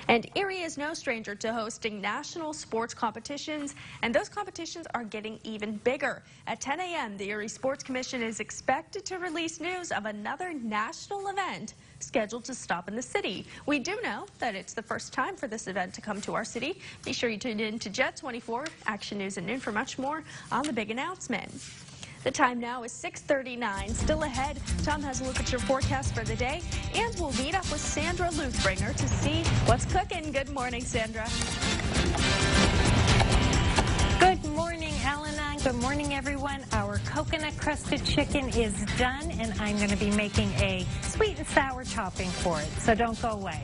Speaker 2: And Erie is no stranger to hosting national sports competitions, and those competitions are getting even bigger. At 10 a.m., the Erie Sports Commission is expected to release news of another national event scheduled to stop in the city. We do know that it's the first time for this event to come to our city. Be sure you tune in to Jet 24, Action News and Noon for much more on the big announcement. The time now is 6:39. Still ahead, Tom has a look at your forecast for the day, and we'll meet up with Sandra Luthbringer to see what's cooking. Good morning, Sandra.
Speaker 5: Good morning, Elena. Good morning, everyone. Our coconut-crusted chicken is done, and I'm going to be making a sweet and sour topping for it, so don't go away.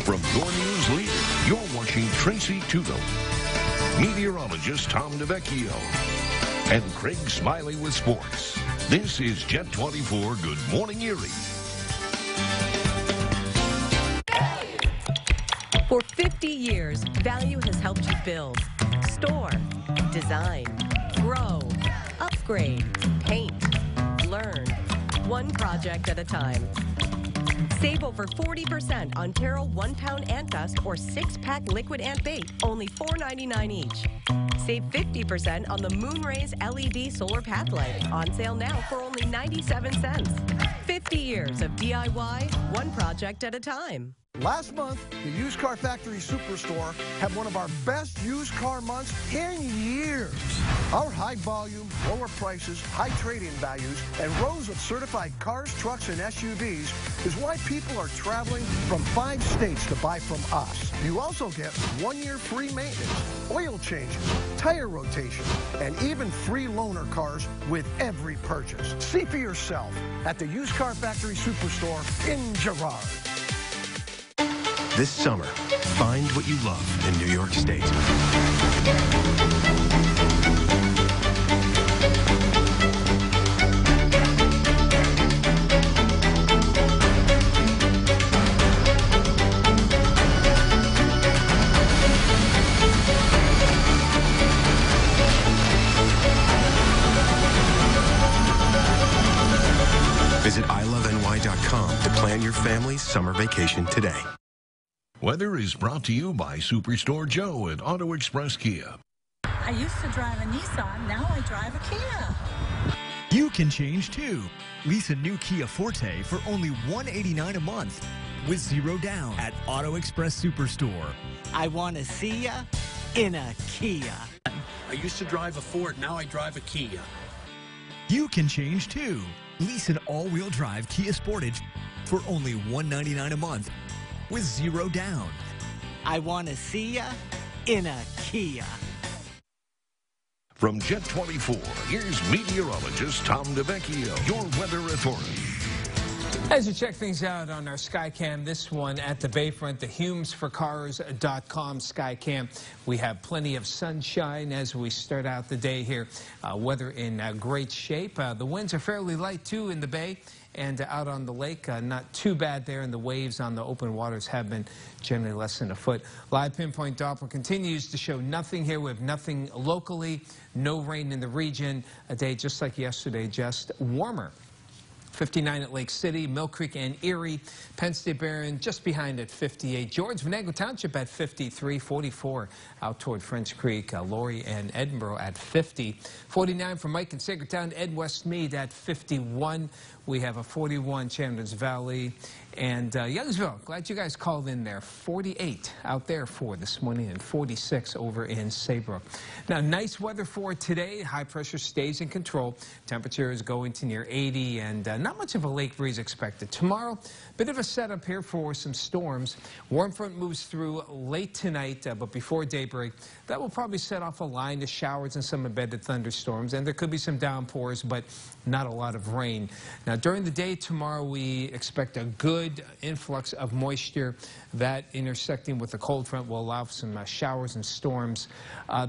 Speaker 1: From your news leader, you're watching Tracy Tugo, meteorologist Tom DeVecchio, and Craig Smiley with sports. This is Jet 24 Good Morning Erie.
Speaker 29: For 50 years, value has helped you build, store, design, grow,
Speaker 6: Upgrade, paint, learn, one project at a time. Save over 40% on Terrell 1-pound ant dust or 6-pack liquid ant bait, only $4.99 each. Save 50% on the Moonrays LED solar path light, on sale now for only 97 cents. 50 years of DIY, one project at a time.
Speaker 7: Last month, the Used Car Factory Superstore had one of our best used car months in years. Our high volume, lower prices, high trade-in values, and rows of certified cars, trucks, and SUVs is why people are traveling from 5 states to buy from us. You also get 1-year free maintenance, oil changes, tire rotation, and even free loaner cars with every purchase. See for yourself at the Used Car Factory Superstore in Girard.
Speaker 8: This summer, find what you love in New York State. Visit iloveny.com to plan your family's summer vacation today.
Speaker 1: Weather is brought to you by Superstore Joe at Auto Express Kia.
Speaker 9: I used to drive a Nissan, now I drive a Kia.
Speaker 11: You can change too. Lease a new Kia Forte for only $189 a month with 0 down at Auto Express Superstore.
Speaker 20: I want to see ya in a Kia.
Speaker 21: I used to drive a Ford, now I drive a Kia.
Speaker 11: You can change too. Lease an all-wheel drive Kia Sportage for only $199 a month with 0 down.
Speaker 20: I want to see ya in a Kia.
Speaker 1: From Jet 24, here's meteorologist Tom DeVecchio, your weather authority.
Speaker 3: As you check things out on our Skycam, this one at the Bayfront, the HumesForCars.com Skycam. We have plenty of sunshine as we start out the day here. Weather in great shape. The winds are fairly light, too, in the bay. And out on the lake, not too bad there, and the waves on the open waters have been generally less than a foot. Live pinpoint Doppler continues to show nothing here. We have nothing locally, no rain in the region. A day just like yesterday, just warmer. 59 at Lake City, Mill Creek and Erie, Penn State Barron just behind at 58. George, Venango Township at 53, 44 out toward French Creek, Laurie and Edinburgh at 50. 49 for Mike and Sagertown, Ed Westmead at 51. We have a 41 Chandler's Valley and Youngsville. Glad you guys called in there. 48 out there for this morning and 46 over in Saybrook. Now, nice weather for today. High pressure stays in control. Temperature is going to near 80 and not much of a lake breeze expected. Tomorrow, bit of a setup here for some storms. Warm front moves through late tonight, but before daybreak, that will probably set off a line of showers and some embedded thunderstorms. And there could be some downpours, but not a lot of rain. Now, during the day tomorrow, we expect a good influx of moisture. That intersecting with the cold front will allow for some showers and storms.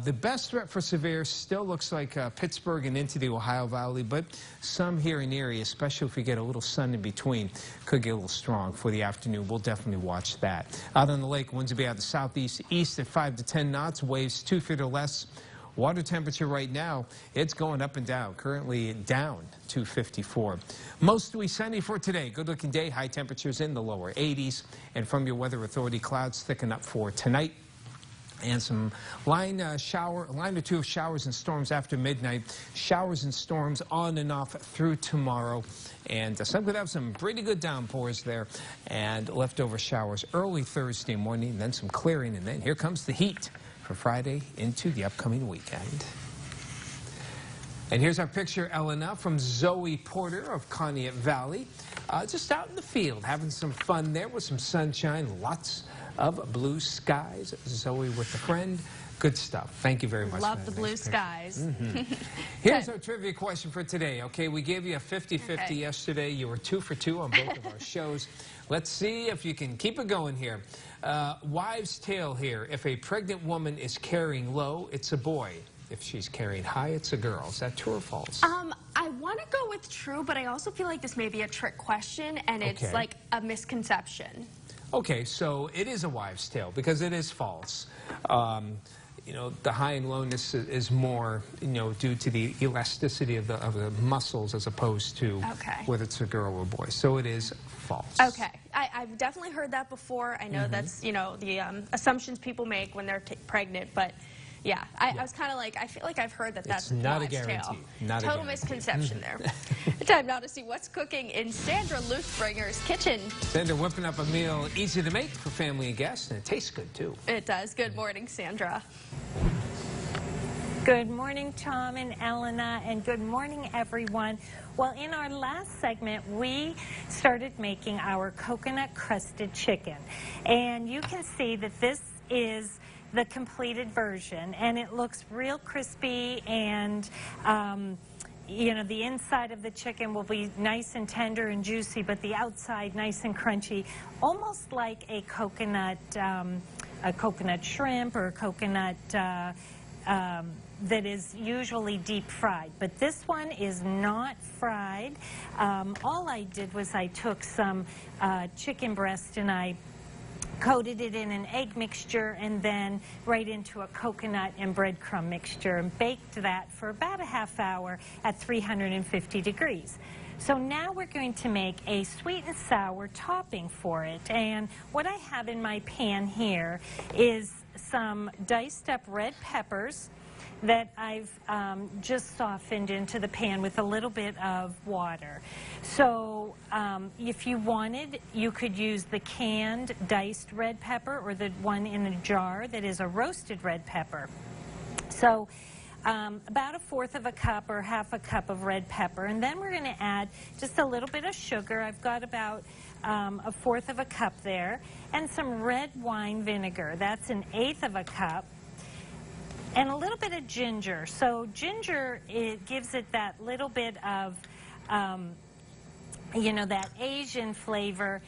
Speaker 3: The best threat for severe still looks like Pittsburgh and into the Ohio Valley, but some here in Erie, especially if we get a little sun in between, could get a little strong for the afternoon. We'll definitely watch that. Out on the lake, winds will be out of the southeast east at 5 to 10 knots, waves 2 feet or less. Water temperature right now, it's going up and down. Currently down to 54. Mostly sunny for today. Good looking day. High temperatures in the lower 80s. And from your weather authority, clouds thicken up for tonight. And some line or two of showers and storms after midnight. Showers and storms on and off through tomorrow. And some could have some pretty good downpours there. And leftover showers early Thursday morning. Then some clearing. And then here comes the heat for Friday into the upcoming weekend. And here's our picture, Elena, from Zoe Porter of Conneaut Valley. Just out in the field, having some fun there with some sunshine, lots of blue skies. Zoe with a friend. Good stuff. Thank you very much.
Speaker 2: Love the blue skies.
Speaker 3: Here's our trivia question for today. Okay, we gave you a 50-50 yesterday. You were 2 for 2 on both of our shows. Let's see if you can keep it going here. Wives' tale here. If a pregnant woman is carrying low, it's a boy. If she's carrying high, it's a girl. Is that true or false?
Speaker 2: I want to go with true, but I also feel like this may be a trick question, and it's like a misconception.
Speaker 3: Okay, so it is a wives' tale because it is false. you know, the high and lowness is more, you know, due to the elasticity of the muscles as opposed to whether it's a girl or a boy. So it is false.
Speaker 2: Okay. I've definitely heard that before. I know that's, you know, the assumptions people make when they're pregnant, but yeah, I was kind of like, I feel like I've heard that that's
Speaker 3: not a
Speaker 2: wives'
Speaker 3: guarantee.
Speaker 2: tale.
Speaker 3: Not
Speaker 2: Total
Speaker 3: a guarantee.
Speaker 2: misconception there. Time now to see what's cooking in Sandra Luthbringer's kitchen.
Speaker 3: Sandra whipping up a meal easy to make for family and guests, and it tastes good too.
Speaker 2: It does. Good morning, Sandra.
Speaker 5: Good morning, Tom and Elena, and good morning, everyone. Well, in our last segment, we started making our coconut-crusted chicken. And you can see that this is the completed version, and it looks real crispy, and you know, the inside of the chicken will be nice and tender and juicy, but the outside nice and crunchy, almost like a coconut shrimp or a coconut that is usually deep fried. But this one is not fried. All I did was I took some chicken breast and I coated it in an egg mixture and then right into a coconut and breadcrumb mixture and baked that for about a half hour at 350 degrees. So now we're going to make a sweet and sour topping for it. And what I have in my pan here is some diced up red peppers that I've just softened into the pan with a little bit of water. So if you wanted, you could use the canned diced red pepper or the one in a jar that is a roasted red pepper. So about 1/4 of a cup or 1/2 a cup of red pepper, and then we're going to add just a little bit of sugar. I've got about 1/4 of a cup there, and some red wine vinegar. That's 1/8 of a cup. And a little bit of ginger. So ginger, it gives it that little bit of, you know, that Asian flavor.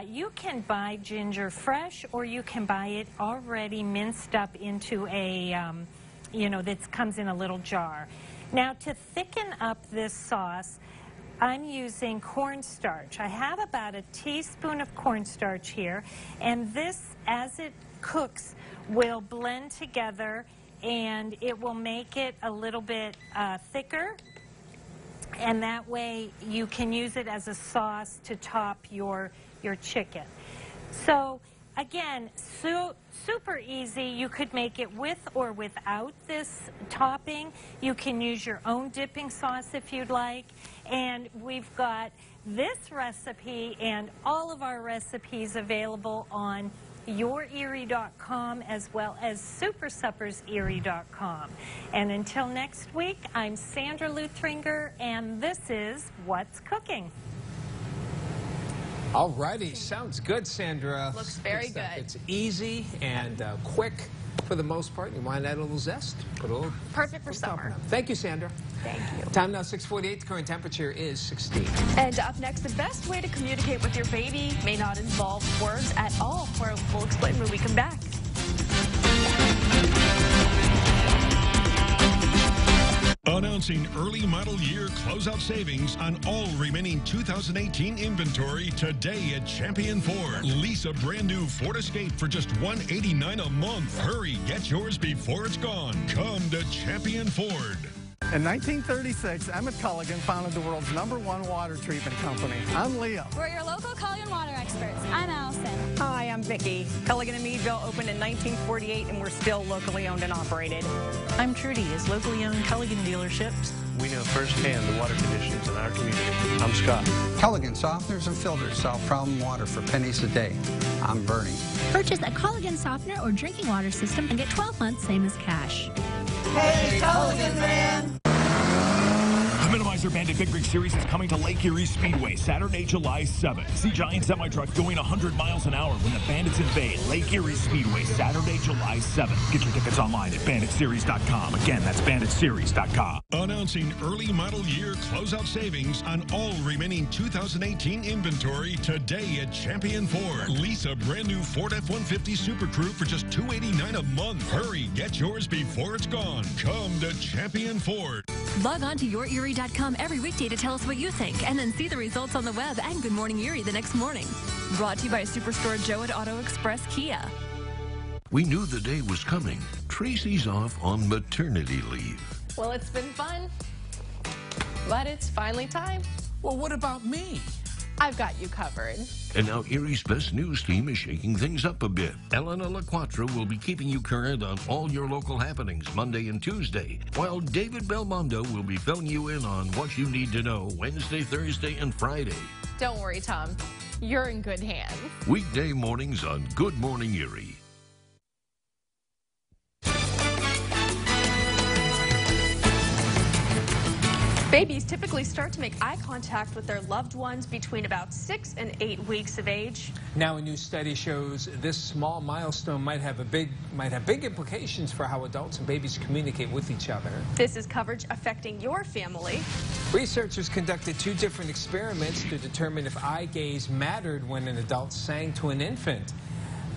Speaker 5: You can buy ginger fresh, or you can buy it already minced up into a, you know, that comes in a little jar. Now, to thicken up this sauce, I'm using cornstarch. I have about a teaspoon of cornstarch here, and this, as it cooks, will blend together, and it will make it a little bit thicker, and that way you can use it as a sauce to top your chicken. So again, super easy. You could make it with or without this topping. You can use your own dipping sauce if you'd like, and we've got this recipe and all of our recipes available on YourErie.com as well as SuperSuppersErie.com. And until next week, I'm Sandra Luthbringer, and this is What's Cooking.
Speaker 3: All righty, sounds good, Sandra.
Speaker 2: Looks very good.
Speaker 3: It's easy and quick for the most part. You want to add a little zest? Put a little
Speaker 2: perfect for summer.
Speaker 3: Thank you, Sandra.
Speaker 2: Thank you.
Speaker 3: Time now 6:48. The current temperature is 16.
Speaker 2: And up next, the best way to communicate with your baby may not involve words at all. We'll explain when we come back.
Speaker 1: Announcing early model year closeout savings on all remaining 2018 inventory today at Champion Ford. Lease a brand new Ford Escape for just $189 a month. Hurry, get yours before it's gone. Come to Champion Ford.
Speaker 7: In 1936, Emmett Culligan founded the world's #1 water treatment company. I'm Leo.
Speaker 10: We're your local Culligan water experts. I'm Allison.
Speaker 16: Hi, I'm Vicki. Culligan and Meadville opened in 1948, and we're still locally owned and operated.
Speaker 22: I'm Trudy. As locally owned Culligan dealerships,
Speaker 23: we know firsthand the water conditions in our community. I'm Scott.
Speaker 24: Culligan softeners and filters solve problem water for pennies a day. I'm Bernie.
Speaker 25: Purchase a Culligan softener or drinking water system and get 12 months same as cash.
Speaker 26: Hey, Culligan man!
Speaker 27: The Minimizer Bandit Big Rig Series is coming to Lake Erie Speedway Saturday, July 7th. See giant semi-trucks going 100 miles an hour when the Bandits invade Lake Erie Speedway Saturday, July 7th. Get your tickets online at banditseries.com. Again, that's banditseries.com.
Speaker 1: Announcing early model year closeout savings on all remaining 2018 inventory today at Champion Ford. Lease a brand new Ford F-150 Super Crew for just $289 a month. Hurry, get yours before it's gone. Come to Champion Ford.
Speaker 28: Log on to YourErie.com every weekday to tell us what you think, and then see the results on the web and Good Morning Erie the next morning. Brought to you by Superstore Joe at Auto Express Kia.
Speaker 1: We knew the day was coming. Tracy's off on maternity leave.
Speaker 4: Well, it's been fun, but it's finally time.
Speaker 3: Well, what about me?
Speaker 4: I've got you covered.
Speaker 1: And now Erie's Best News team is shaking things up a bit. Elena LaQuatra will be keeping you current on all your local happenings Monday and Tuesday, while David Belmondo will be filling you in on what you need to know Wednesday, Thursday, and Friday.
Speaker 4: Don't worry, Tom. You're in good hands.
Speaker 1: Weekday mornings on Good Morning Erie.
Speaker 2: Babies typically start to make eye contact with their loved ones between about 6 and 8 weeks of age.
Speaker 3: Now, a new study shows this small milestone might have big implications for how adults and babies communicate with each other.
Speaker 2: This is coverage affecting your family.
Speaker 3: Researchers conducted 2 different experiments to determine if eye gaze mattered when an adult sang to an infant.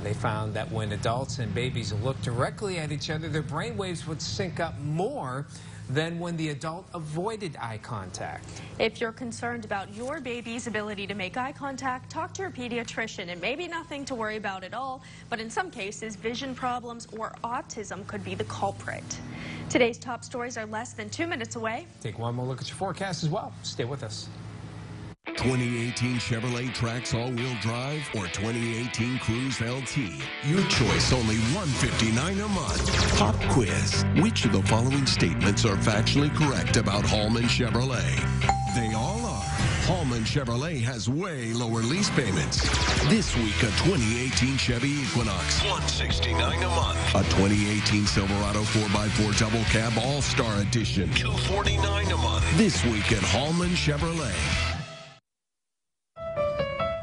Speaker 3: They found that when adults and babies looked directly at each other, their brain waves would sync up more than when the adult avoided eye contact.
Speaker 2: If you're concerned about your baby's ability to make eye contact, talk to your pediatrician. It may be nothing to worry about at all, but in some cases, vision problems or autism could be the culprit. Today's top stories are less than 2 minutes away.
Speaker 3: Take one more look at your forecast as well. Stay with us.
Speaker 12: 2018 Chevrolet Trax all-wheel drive or 2018 Cruze LT. Your choice, only $159 a month. Pop quiz. Which of the following statements are factually correct about Hallman Chevrolet? They all are. Hallman Chevrolet has way lower lease payments. This week, a 2018 Chevy Equinox, $169 a month. A 2018 Silverado 4x4 Double Cab All-Star Edition, $249 a month. This week at Hallman Chevrolet.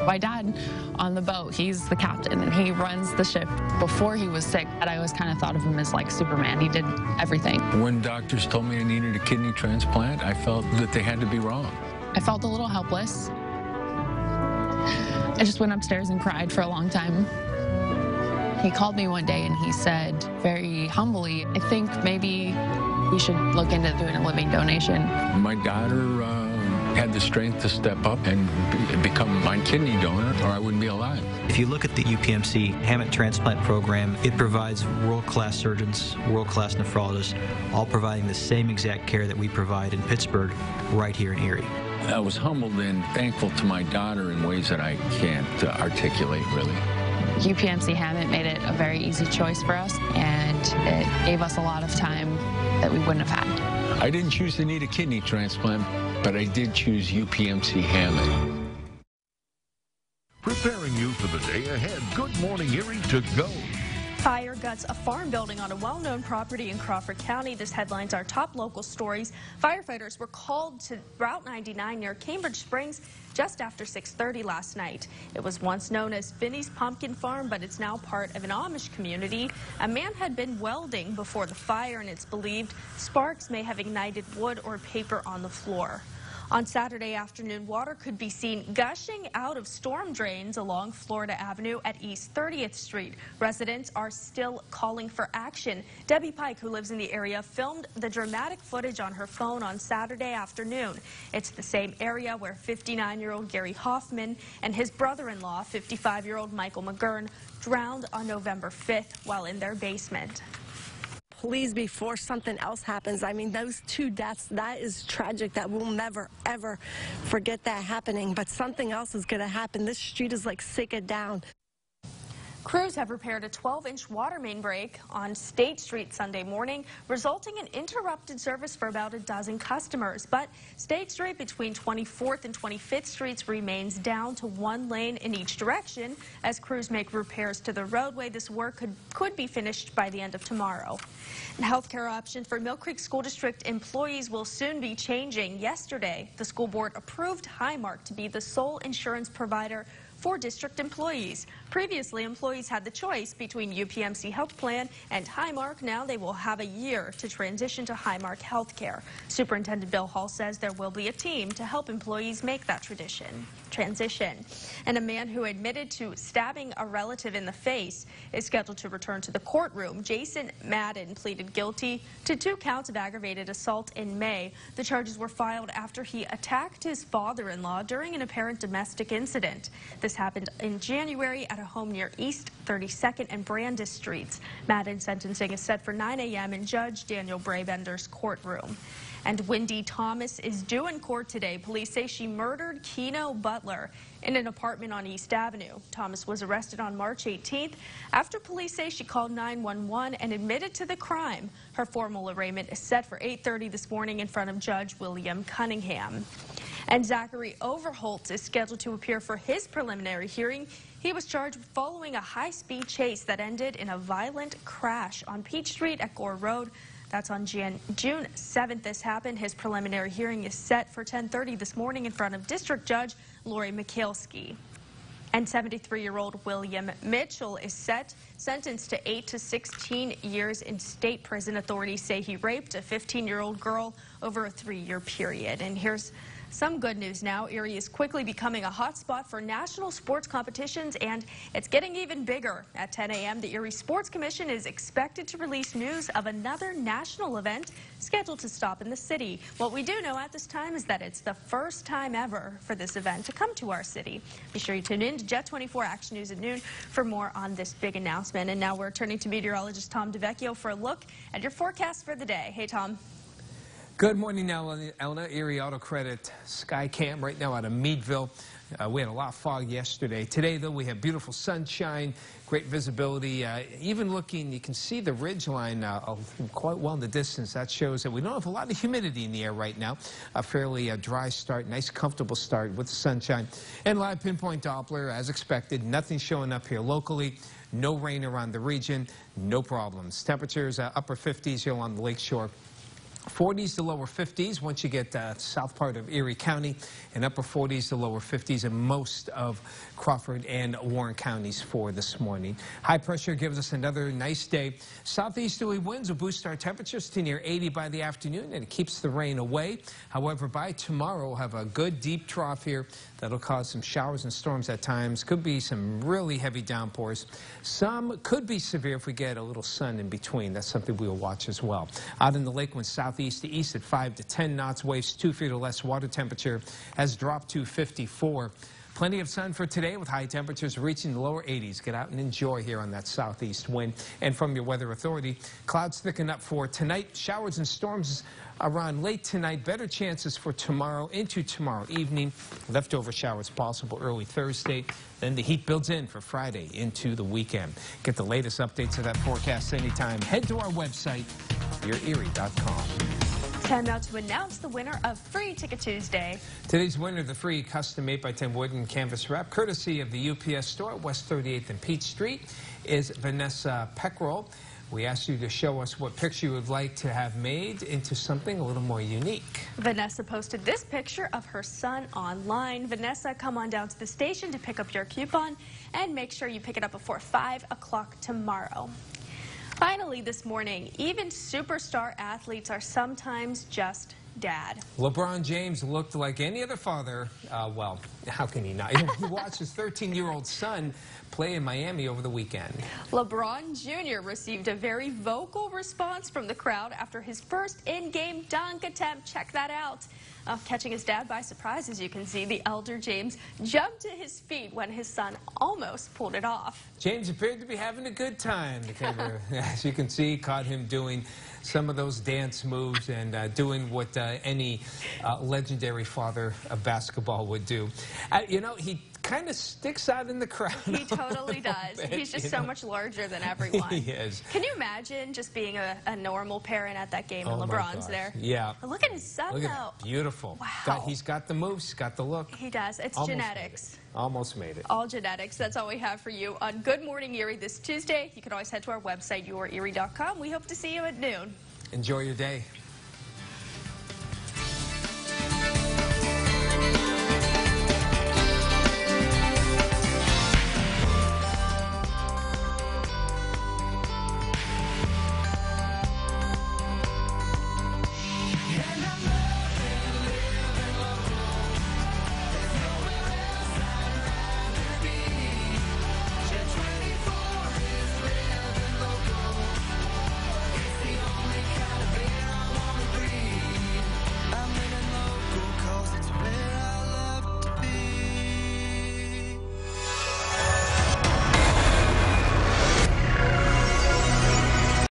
Speaker 13: My dad on the boat, he's the captain and he runs the ship. Before he was sick, I always kind of thought of him as like Superman. He did everything.
Speaker 14: When doctors told me I needed a kidney transplant, I felt that they had to be wrong.
Speaker 13: I felt a little helpless. I just went upstairs and cried for a long time. He called me one day and he said very humbly, I think maybe we should look into doing a living donation.
Speaker 14: My daughter had the strength to step up and become my kidney donor, or I wouldn't be alive.
Speaker 15: If you look at the UPMC Hammett Transplant Program, it provides world-class surgeons, world-class nephrologists, all providing the same exact care that we provide in Pittsburgh, right here in Erie.
Speaker 14: I was humbled and thankful to my daughter in ways that I can't articulate, really.
Speaker 13: UPMC Hammett made it a very easy choice for us, and it gave us a lot of time that we wouldn't have had.
Speaker 14: I didn't choose to need a kidney transplant, but I did choose UPMC Hammett.
Speaker 1: Preparing you for the day ahead, Good Morning Erie to go.
Speaker 2: Fire guts a farm building on a well-known property in Crawford County. This headlines our top local stories. Firefighters were called to Route 99 near Cambridge Springs just after 6:30 last night. It was once known as Finney's Pumpkin Farm, but it's now part of an Amish community. A man had been welding before the fire, and it's believed sparks may have ignited wood or paper on the floor. On Saturday afternoon, water could be seen gushing out of storm drains along Florida Avenue at East 30th Street. Residents are still calling for action. Debbie Pike, who lives in the area, filmed the dramatic footage on her phone on Saturday afternoon. It's the same area where 59-year-old Gary Hoffman and his brother-in-law, 55-year-old Michael McGurn, drowned on November 5th while in their basement.
Speaker 17: Please, before something else happens. I mean, those 2 deaths, that is tragic. That we'll never, ever forget that happening. But something else is going to happen. This street is like sacred down.
Speaker 2: Crews have repaired a 12-inch water main break on State Street Sunday morning, resulting in interrupted service for about a dozen customers. But State Street between 24th and 25th Streets remains down to 1 lane in each direction. As crews make repairs to the roadway, this work could be finished by the end of tomorrow. And healthcare options for Mill Creek School District employees will soon be changing. Yesterday, the school board approved Highmark to be the sole insurance provider for district employees. Previously, employees had the choice between UPMC Health Plan and Highmark. Now they will have a year to transition to Highmark Healthcare. Superintendent Bill Hall says there will be a team to help employees make that transition. And a man who admitted to stabbing a relative in the face is scheduled to return to the courtroom. Jason Madden pleaded guilty to 2 counts of aggravated assault in May. The charges were filed after he attacked his father-in-law during an apparent domestic incident. The This happened in January at a home near East 32nd and Brandis Streets. Madden's sentencing is set for 9 a.m. in Judge Daniel Brabender's courtroom. And Wendy Thomas is due in court today. Police say she murdered Keno Butler in an apartment on East Avenue. Thomas was arrested on March 18th after police say she called 911 and admitted to the crime. Her formal arraignment is set for 8:30 this morning in front of Judge William Cunningham. And Zachary Overholt is scheduled to appear for his preliminary hearing. He was charged following a high-speed chase that ended in a violent crash on Peach Street at Gore Road. That's on June 7th this happened. His preliminary hearing is set for 10:30 this morning in front of District Judge Lori Mikhailski. And 73-year-old William Mitchell is sentenced to 8 to 16 years in state prison. Authorities say he raped a 15-year-old girl over a 3-year period. And here's some good news now. Erie is quickly becoming a hot spot for national sports competitions, and it's getting even bigger. At 10 a.m., the Erie Sports Commission is expected to release news of another national event scheduled to stop in the city. What we do know at this time is that it's the first time ever for this event to come to our city. Be sure you tune in to Jet 24 Action News at noon for more on this big announcement. And now we're turning to meteorologist Tom DeVecchio for a look at your forecast for the day. Hey, Tom.
Speaker 3: Good morning, Elna. Erie Auto Credit Sky Cam right now out of Meadville. We had a lot of fog yesterday. Today, though, we have beautiful sunshine, great visibility. Even looking, you can see the ridge line quite well in the distance. That shows that we don't have a lot of humidity in the air right now. A fairly dry start, nice, comfortable start with the sunshine. And live pinpoint Doppler, as expected. Nothing showing up here locally. No rain around the region. No problems. Temperatures upper 50s here along the lakeshore. 40s to lower 50s once you get south part of Erie County, and upper 40s to lower 50s in most of Crawford and Warren counties for this morning. High pressure gives us another nice day. Southeasterly winds will boost our temperatures to near 80 by the afternoon, and it keeps the rain away. However, by tomorrow, we'll have a good deep trough here that'll cause some showers and storms at times. Could be some really heavy downpours. Some could be severe if we get a little sun in between. That's something we'll watch as well. Out in the lake, when southeast to east at 5 to 10 knots, waves 2 feet or less. Water temperature has dropped to 54. Plenty of sun for today with high temperatures reaching the lower 80s. Get out and enjoy here on that southeast wind. And from your weather authority, clouds thicken up for tonight. Showers and storms around late tonight. Better chances for tomorrow into tomorrow evening. Leftover showers possible early Thursday. Then the heat builds in for Friday into the weekend. Get the latest updates of that forecast anytime. Head to our website, yourerie.com.
Speaker 2: Time now to announce the winner of Free Ticket Tuesday.
Speaker 3: Today's winner of the free custom 8x10 wooden canvas wrap, courtesy of the UPS store, West 38th and Peach Street, is Vanessa Peckrell. We asked you to show us what picture you would like to have made into something a little more unique.
Speaker 2: Vanessa posted this picture of her son online. Vanessa, come on down to the station to pick up your coupon, and make sure you pick it up before 5 o'clock tomorrow. Finally this morning, even superstar athletes are sometimes just dad.
Speaker 3: LeBron James looked like any other father. Well, how can he not? He watched his 13-year-old son play in Miami over the weekend.
Speaker 2: LeBron Jr. received a very vocal response from the crowd after his first in-game dunk attempt. Check that out. Catching his dad by surprise, as you can see, the elder James jumped to his feet when his son almost pulled it off.
Speaker 3: James appeared to be having a good time. The camera, as you can see, caught him doing some of those dance moves and doing what any legendary father of basketball would do. You know, he kind of sticks out in the crowd.
Speaker 2: He totally does. He's just so much larger than everyone.
Speaker 3: He is.
Speaker 2: Can you imagine just being a normal parent at that game and LeBron's there?
Speaker 3: Yeah.
Speaker 2: Look at his son,
Speaker 3: Look
Speaker 2: though.
Speaker 3: At beautiful.
Speaker 2: Wow.
Speaker 3: He's got the moves. He's got the look.
Speaker 2: He does. It's
Speaker 3: Almost
Speaker 2: genetics.
Speaker 3: Almost made it.
Speaker 2: All genetics. That's all we have for you on Good Morning Erie this Tuesday. You can always head to our website, yourerie.com. We hope to see you at noon.
Speaker 3: Enjoy your day.